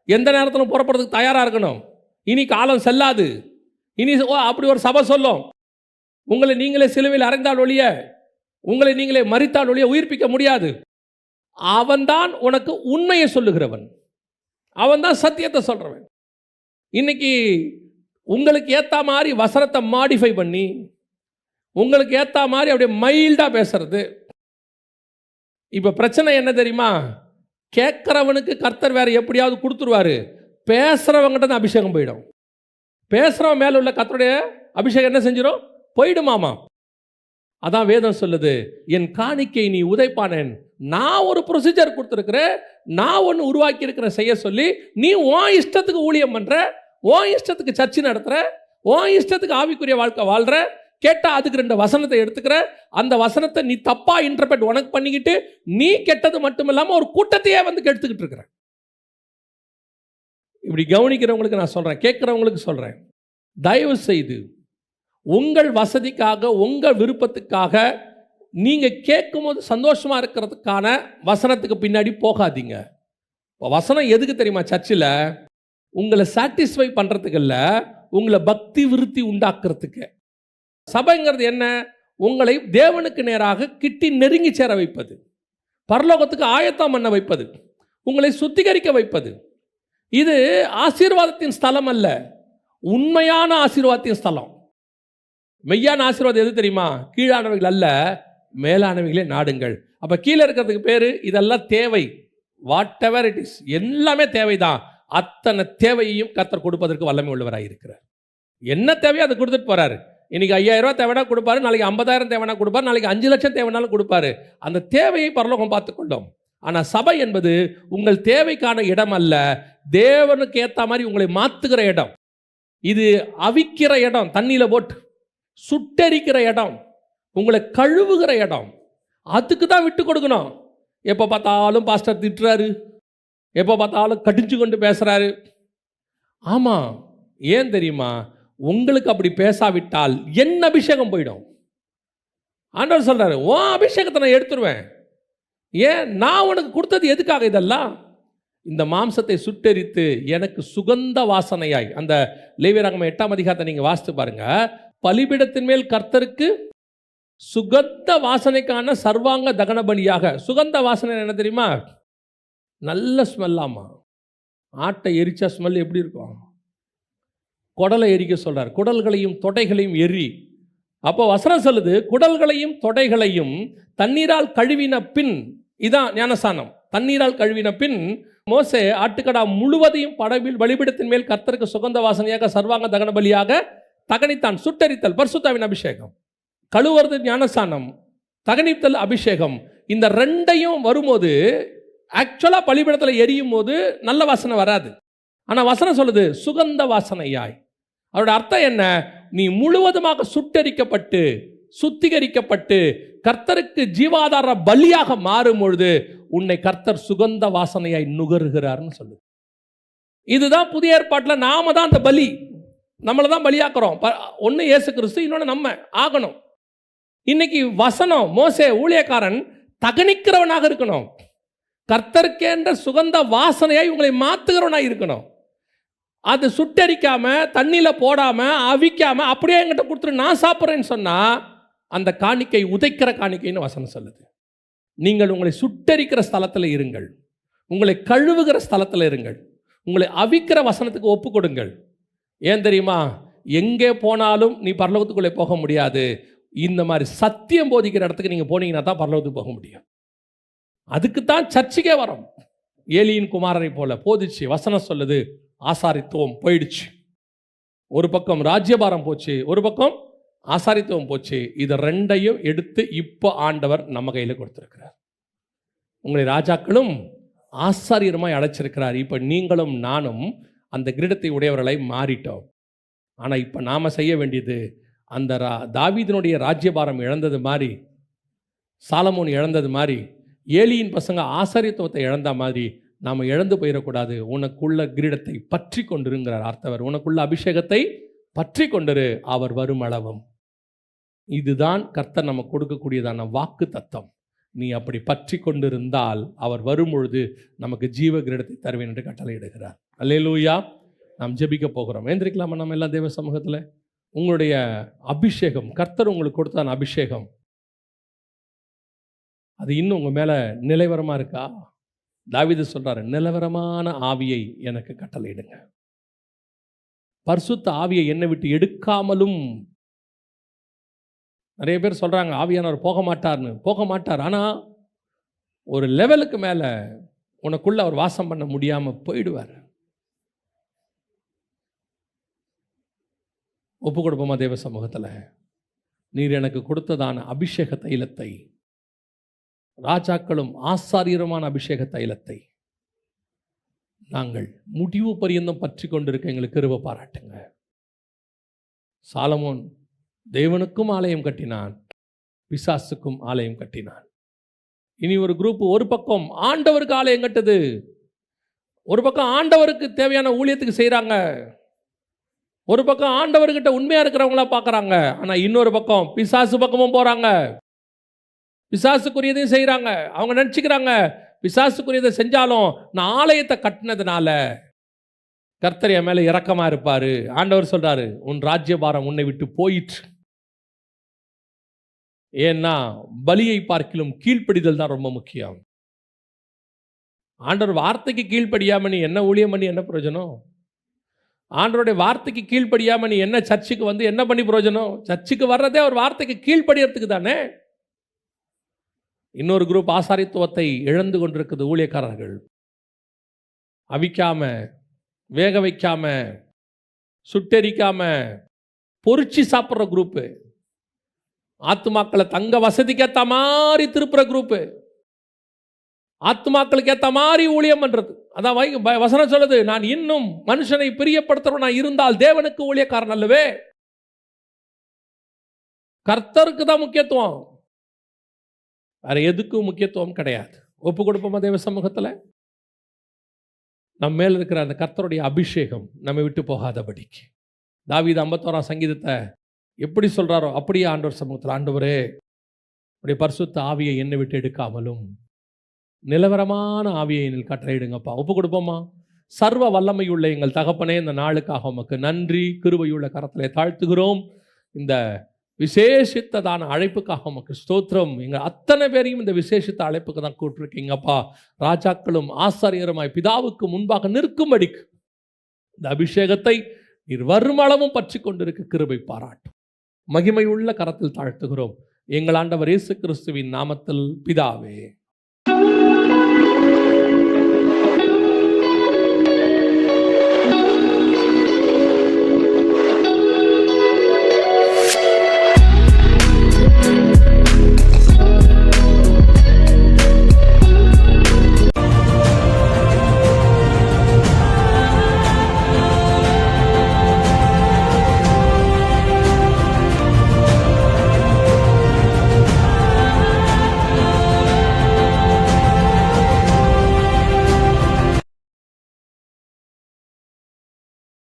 Speaker 2: எந்த நேரத்திலும் புறப்படுறதுக்கு தயாரா இருக்கணும், இனி காலம் செல்லாது, இனி அப்படி ஒரு சபை சொல்லும், உங்களை நீங்களே சிலுவையில் அறைந்தால் ஒழிய, உங்களை நீங்களே மரித்தால் ஒழிய உயிர்ப்பிக்க முடியாது. அவன்தான் உனக்கு உண்மையை சொல்லுகிறவன், அவன்தான் சத்தியத்தை சொல்றவன். இன்னைக்கு உங்களுக்கு ஏத்த மாதிரி வசனத்தை மாடிஃபை பண்ணி, உங்களுக்கு ஏத்த மாதிரி அப்படியே மைல்டா பேசுறது. இப்ப பிரச்சனை என்ன தெரியுமா? கேட்கிறவனுக்கு கர்த்தர் வேற எப்படியாவது கொடுத்துருவாரு, பேசுறவங்கிட்ட தான் அபிஷேகம் போயிடும். பேசுறவன் மேல உள்ள கர்த்தருடைய அபிஷேகம் என்ன செஞ்சிடும்? போயிடுமாமா. அதான் வேதம் சொல்லுது, என் காணிக்கை நீ உதைப்பானேன். நான் ஒரு ப்ரொசீஜர் கொடுத்துருக்கிறேன், நான் ஒன்று உருவாக்கி இருக்கிறேன் செய்ய சொல்லி, நீ உன் இஷ்டத்துக்கு ஊழியம் பண்ற, உன் இஷ்டத்துக்கு சர்ச்சை நடத்துற, உன் இஷ்டத்துக்கு ஆவிக்குரிய வாழ்க்கை வாழ்ற. கேட்டா அதுக்கு 2 வசனத்தை எடுத்துக்கிற, அந்த வசனத்தை நீ தப்பா இன்டர்பிரட் உனக்கு பண்ணிக்கிட்டு, நீ கெட்டது மட்டும் இல்லாம ஒரு கூட்டத்தையே வந்து கெடுத்துக்கிட்டு இருக்கிற. இப்படி கவனிக்கிறவங்களுக்கு நான் சொல்றேன், கேட்கிறவங்களுக்கு சொல்றேன், தயவு செய்து உங்கள் வசதிக்காக, உங்கள் விருப்பத்துக்காக நீங்க கேட்கும் போது சந்தோஷமா இருக்கிறதுக்கான வசனத்துக்கு பின்னாடி போகாதீங்க. வசனம் எதுக்கு தெரியுமா? சர்ச்சில் உங்களை சாட்டிஸ்ஃபை பண்றதுக்கு இல்ல, உங்களை பக்தி விருத்தி உண்டாக்குறதுக்கு. சபைங்கிறது என்ன? உங்களை தேவனுக்கு நேராக கிட்டி நெருங்கி சேர வைப்பது, பரலோகத்துக்கு ஆயத்தம் பண்ண வைப்பது, உங்களை சுத்திகரிக்க வைப்பது. இது ஆசீர்வாதத்தின் ஸ்தலம் அல்ல, உண்மையான ஆசீர்வாதத்தின் ஸ்தலம். மெய்யான ஆசீர்வாதம் எது தெரியுமா? கீழானவைகள் அல்ல, மேலானவைகளே நாடுங்கள். அப்ப கீழே இருக்கிறதுக்கு பேரு இதெல்லாம் தேவை. வாட் எவர் இட் இஸ், எல்லாமே தேவைதான். அத்தனை தேவையையும் கர்த்தர் கொடுப்பதற்கு வல்லமை உள்ளவராக இருக்கிறார். என்ன தேவையோ அதை கொடுத்துட்டு போறாரு. இன்னைக்கு 5000 ரூபாய் தேவைனா கொடுப்பாரு, நாளைக்கு 50,000 தேவைனா கொடுப்பாரு, நாளைக்கு 5 லட்சம் தேவைனாலும் கொடுப்பாரு. அந்த தேவையை பரலோகம் பார்த்துக்கொள்ளும். ஆனால் சபை என்பது உங்கள் தேவைக்கான இடம் அல்ல, தேவனுக்கு ஏற்ற மாதிரி உங்களை மாத்துகிற இடம். இது அவிக்கிற இடம், தண்ணியில போட்டு சுட்டரிக்கிற இடம், உங்களை கழுவுகிற இடம். அதுக்கு தான் விட்டு கொடுக்கணும். எப்போ பார்த்தாலும் பாஸ்டர் திட்டுறாரு, எப்போ பார்த்தாலும் கடிஞ்சு கொண்டு பேசுறாரு. ஆமாம், ஏன் தெரியுமா? உங்களுக்கு அப்படி பேசாவிட்டால் என் அபிஷேகம் போயிடும். ஆண்டவர் சொல்றாரு, உன் அபிஷேகத்தை நான் எடுத்துருவேன். ஏன்? நான் உனக்கு கொடுத்தது எதுக்காக? இதெல்லாம் இந்த மாம்சத்தை சுட்டெரித்து எனக்கு சுகந்த வாசனையாய். அந்த லேவியராகமம் 8ஆம் அதிகாரத்தை நீங்க வாசித்து பாருங்க. பலிபீடத்தின் மேல் கர்த்தருக்கு சுகந்த வாசனைக்கான சர்வாங்க தகன பலியாக. சுகந்த வாசனை என்ன தெரியுமா? நல்ல ஸ்மெல்லாமா. ஆட்டை எரிச்சா ஸ்மெல் எப்படி இருக்கும்? குடலை எரிக்க சொல்றார். குடல்களையும் தொடைகளையும் எரி. அப்போ வசனம் சொல்லுது, குடல்களையும் தொடைகளையும் தண்ணீரால் கழுவின பின், இதான் ஞானஸ்நானம், தண்ணீரால் கழுவின பின் மோசே ஆட்டுக்கடா முழுவதையும் படவில் பலிபீடத்தின் மேல் கர்த்தருக்கு சுகந்த வாசனையாக சர்வாங்க தகன பலியாக தகனித்தான். சுட்டரித்தல் பரிசுத்தாவின் அபிஷேகம், கழுவுறது ஞானஸ்நானம், தகனித்தல் அபிஷேகம். இந்த ரெண்டையும் வரும்போது ஆக்சுவலா பலிபீடத்தில் எரியும் போது நல்ல வாசனை வராது. ஆனால் வசனம் சொல்லுது சுகந்த வாசனையாய். அவரோட அர்த்தம் என்ன? நீ முழுவதுமாக சுட்டரிக்கப்பட்டு சுத்திகரிக்கப்பட்டு கர்த்தருக்கு ஜீவாதார பலியாக மாறும் பொழுது உன்னை கர்த்தர் சுகந்த வாசனையாய் நுகருகிறார்னு சொல்லுது. இதுதான் புதிய ஏற்பாட்டில் நாம தான் அந்த பலி, நம்மளை தான் பலியாக்குறோம். ஒன்று இயேசு கிறிஸ்து, இன்னொன்று நம்ம ஆகணும். இன்னைக்கு வசனம், மோசே ஊழியக்காரன் தகனிக்கிறவனாக இருக்கணும். கர்த்தருக்கேன்ற சுகந்த வாசனையாய் உங்களை மாத்துகிறவனாய் இருக்கணும். அது சுட்டரிக்காம தண்ணியில போடாம அவிக்காம அப்படியே என்கிட்ட கொடுத்துட்டு நான் சாப்பிட்றேன்னு சொன்னா அந்த காணிக்கை உதைக்கிற காணிக்கைன்னு வசனம் சொல்லுது. நீங்கள் உங்களை சுட்டரிக்கிற ஸ்தலத்தில் இருங்கள், உங்களை கழுவுகிற ஸ்தலத்தில் இருங்கள், உங்களை அவிக்கிற வசனத்துக்கு ஒப்பு கொடுங்கள். ஏன் தெரியுமா? எங்கே போனாலும் நீ பரலோகத்துக்குள்ளே போக முடியாது. இந்த மாதிரி சத்தியம் போதிக்கிற இடத்துக்கு நீங்க போனீங்கன்னா தான் பரலோகத்துக்கு போக முடியும். அதுக்குத்தான் சர்ச்சுக்கே வரோம். ஏலியின் குமாரரை போல போதிச்சு வசனம் சொல்லுது, ஆசாரித்துவம் போயிடுச்சு. ஒரு பக்கம் ராஜ்யபாரம் போச்சு, ஒரு பக்கம் ஆசாரித்துவம் போச்சு. இது ரெண்டையும் எடுத்து இப்போ ஆண்டவர் நம்ம கையில் கொடுத்திருக்கிறார். உங்களை ராஜாக்களும் ஆசாரியருமாய் அழைச்சிருக்கிறார். இப்போ நீங்களும் நானும் அந்த கிரீடத்தை உடையவர்களை மாறிட்டோம். ஆனால் இப்போ நாம் செய்ய வேண்டியது, அந்த தாவீதினுடைய ராஜ்யபாரம் இழந்தது மாதிரி, சாலமோன் இழந்தது மாதிரி, ஏலியின் பசங்க ஆசாரியத்துவத்தை இழந்த மாதிரி நாம் இழந்து போயிடக்கூடாது. உனக்குள்ள கிரீடத்தை பற்றி கொண்டிருங்கிறார் ஆர்த்தவர். உனக்குள்ள அபிஷேகத்தை பற்றி கொண்டிரு, அவர் வரும் அளவும். இதுதான் கர்த்தர் நம்ம கொடுக்கக்கூடியதான வாக்கு தத்தம். நீ அப்படி பற்றி கொண்டிருந்தால் அவர் வரும் பொழுது நமக்கு ஜீவ கிரீடத்தை தருவேன் என்று கட்டளையிடுகிறார். அல்லேலூயா. நாம் ஜெபிக்க போகிறோம். ஏந்திரிக்கலாமா நம்ம எல்லாம் தேவ சமூகத்தில்? உங்களுடைய அபிஷேகம், கர்த்தர் உங்களுக்கு கொடுத்தான அபிஷேகம், அது இன்னும் உங்கள் மேலே நிலைவரமாக இருக்கா? தாவீது சொல்றாரு, நிலவரமான ஆவியை எனக்கு கட்டளையிடுங்க. பரிசுத்த ஆவியை என்னை விட்டு எடுக்காமலும். நிறைய பேர் சொல்றாங்க ஆவியானவர் போக மாட்டார்னு. போக மாட்டார். ஆனால் ஒரு லெவலுக்கு மேலே உனக்குள்ள அவர் வாசம் பண்ண முடியாமல் போயிடுவார். ஒப்பு கொடுப்போமா தேவ சமூகத்தில்? நீர் எனக்கு கொடுத்ததான அபிஷேக தைலத்தை, ராஜாக்களும் ஆசாரியருமான அபிஷேக தைலத்தை நாங்கள் முடிவு பரியந்தம் பற்றி கொண்டிருக்க எங்களுக்கு கிருபை பாராட்டுங்க. சாலமோன் தேவனுக்கும் ஆலயம் கட்டினான், பிசாசுக்கும் ஆலயம் கட்டினான். இனி ஒரு குரூப் ஒரு பக்கம் ஆண்டவருக்கு ஆலயம் கட்டுது, ஒரு பக்கம் ஆண்டவருக்கு தேவையான ஊழியத்துக்கு செய்கிறாங்க, ஒரு பக்கம் ஆண்டவர்கிட்ட உண்மையாக இருக்கிறவங்களா பார்க்குறாங்க. ஆனால் இன்னொரு பக்கம் பிசாசு பக்கமும் போகிறாங்க, பிசாசுக்குரியதையும் செய்கிறாங்க. அவங்க நினச்சிக்கிறாங்க பிசாசுக்குரியதை செஞ்சாலும் நான் ஆலயத்தை கட்டினதுனால கர்த்தர் என் மேலே இரக்கமாக இருப்பார். ஆண்டவர் சொல்கிறாரு, உன் ராஜ்யபாரம் உன்னை விட்டு போயிற்று. ஏன்னா பலியை பார்க்கிலும் கீழ்ப்படிதல் தான் ரொம்ப முக்கியம். ஆண்டவர் வார்த்தைக்கு கீழ்ப்படியாம நீ என்ன ஊழியம் பண்ணி என்ன பிரயோஜனம்? ஆண்டவருடைய வார்த்தைக்கு கீழ்ப்படியாம நீ என்ன சர்ச்சுக்கு வந்து என்ன பண்ணி பிரயோஜனம்? சர்ச்சுக்கு வர்றதே ஒரு வார்த்தைக்கு கீழ்ப்படியறதுக்கு தானே. இன்னொரு குரூப் ஆசாரித்துவத்தை இழந்து கொண்டிருக்குது. ஊழியக்காரர்கள் அவிக்காம, வேக வைக்காம, சுட்டெரிக்காம, பொறிச்சு சாப்பிட்ற குரூப்பு, ஆத்துமாக்களை தங்க வசதிக்கு ஏற்ற மாதிரி திருப்புற குரூப்பு, ஆத்துமாக்களுக்கு ஏற்ற மாதிரி ஊழியம் பண்றது. அதான் வசனம் சொல்லுது, நான் இன்னும் மனுஷனை பிரியப்படுத்துறவனா இருந்தால் தேவனுக்கு ஊழியக்காரன் அல்லவே. கர்த்தருக்கு தான் முக்கியத்துவம், வேற எதுக்கும் முக்கியத்துவம் கிடையாது. ஒப்பு கொடுப்போமா தேவ சமூகத்தில்? நம்ம மேல இருக்கிற அந்த கர்த்தருடைய அபிஷேகம் நம்மை விட்டு போகாதபடிக்கு. தாவீது 51ஆம் சங்கீதத்தை எப்படி சொல்றாரோ அப்படியே ஆண்டவர் சமூகத்தில், ஆண்டவரே உடைய பரிசுத்த ஆவியை என்னை விட்டு எடுக்காமலும் நிலவரமான ஆவியை என்னில் கட்டளையிடுங்கப்பா. ஒப்பு கொடுப்போமா? சர்வ வல்லமையுள்ள எங்கள் தகப்பனே, இந்த நாளுக்காக உமக்கு நன்றி. கிருபையுள்ள கரத்திலே தாழ்த்துகிறோம். இந்த விசேஷித்ததான அழைப்புக்காக உமக்கு ஸ்தோத்திரம். எங்கள் அத்தனை பேரையும் இந்த விசேஷித்த அழைப்புக்கு தான் கூப்பிட்டுருக்கீங்கப்பா. ராஜாக்களும் ஆசாரியருமாய் பிதாவுக்கு முன்பாக நிற்கும்படிக்கு இந்த அபிஷேகத்தை நீர் வருமளவும் பற்றி கொண்டிருக்க கிருபை பாராட்டும். மகிமையுள்ள கரத்தில் தாழ்த்துகிறோம் எங்கள் ஆண்டவர் இயேசு கிறிஸ்துவின் நாமத்தில் பிதாவே.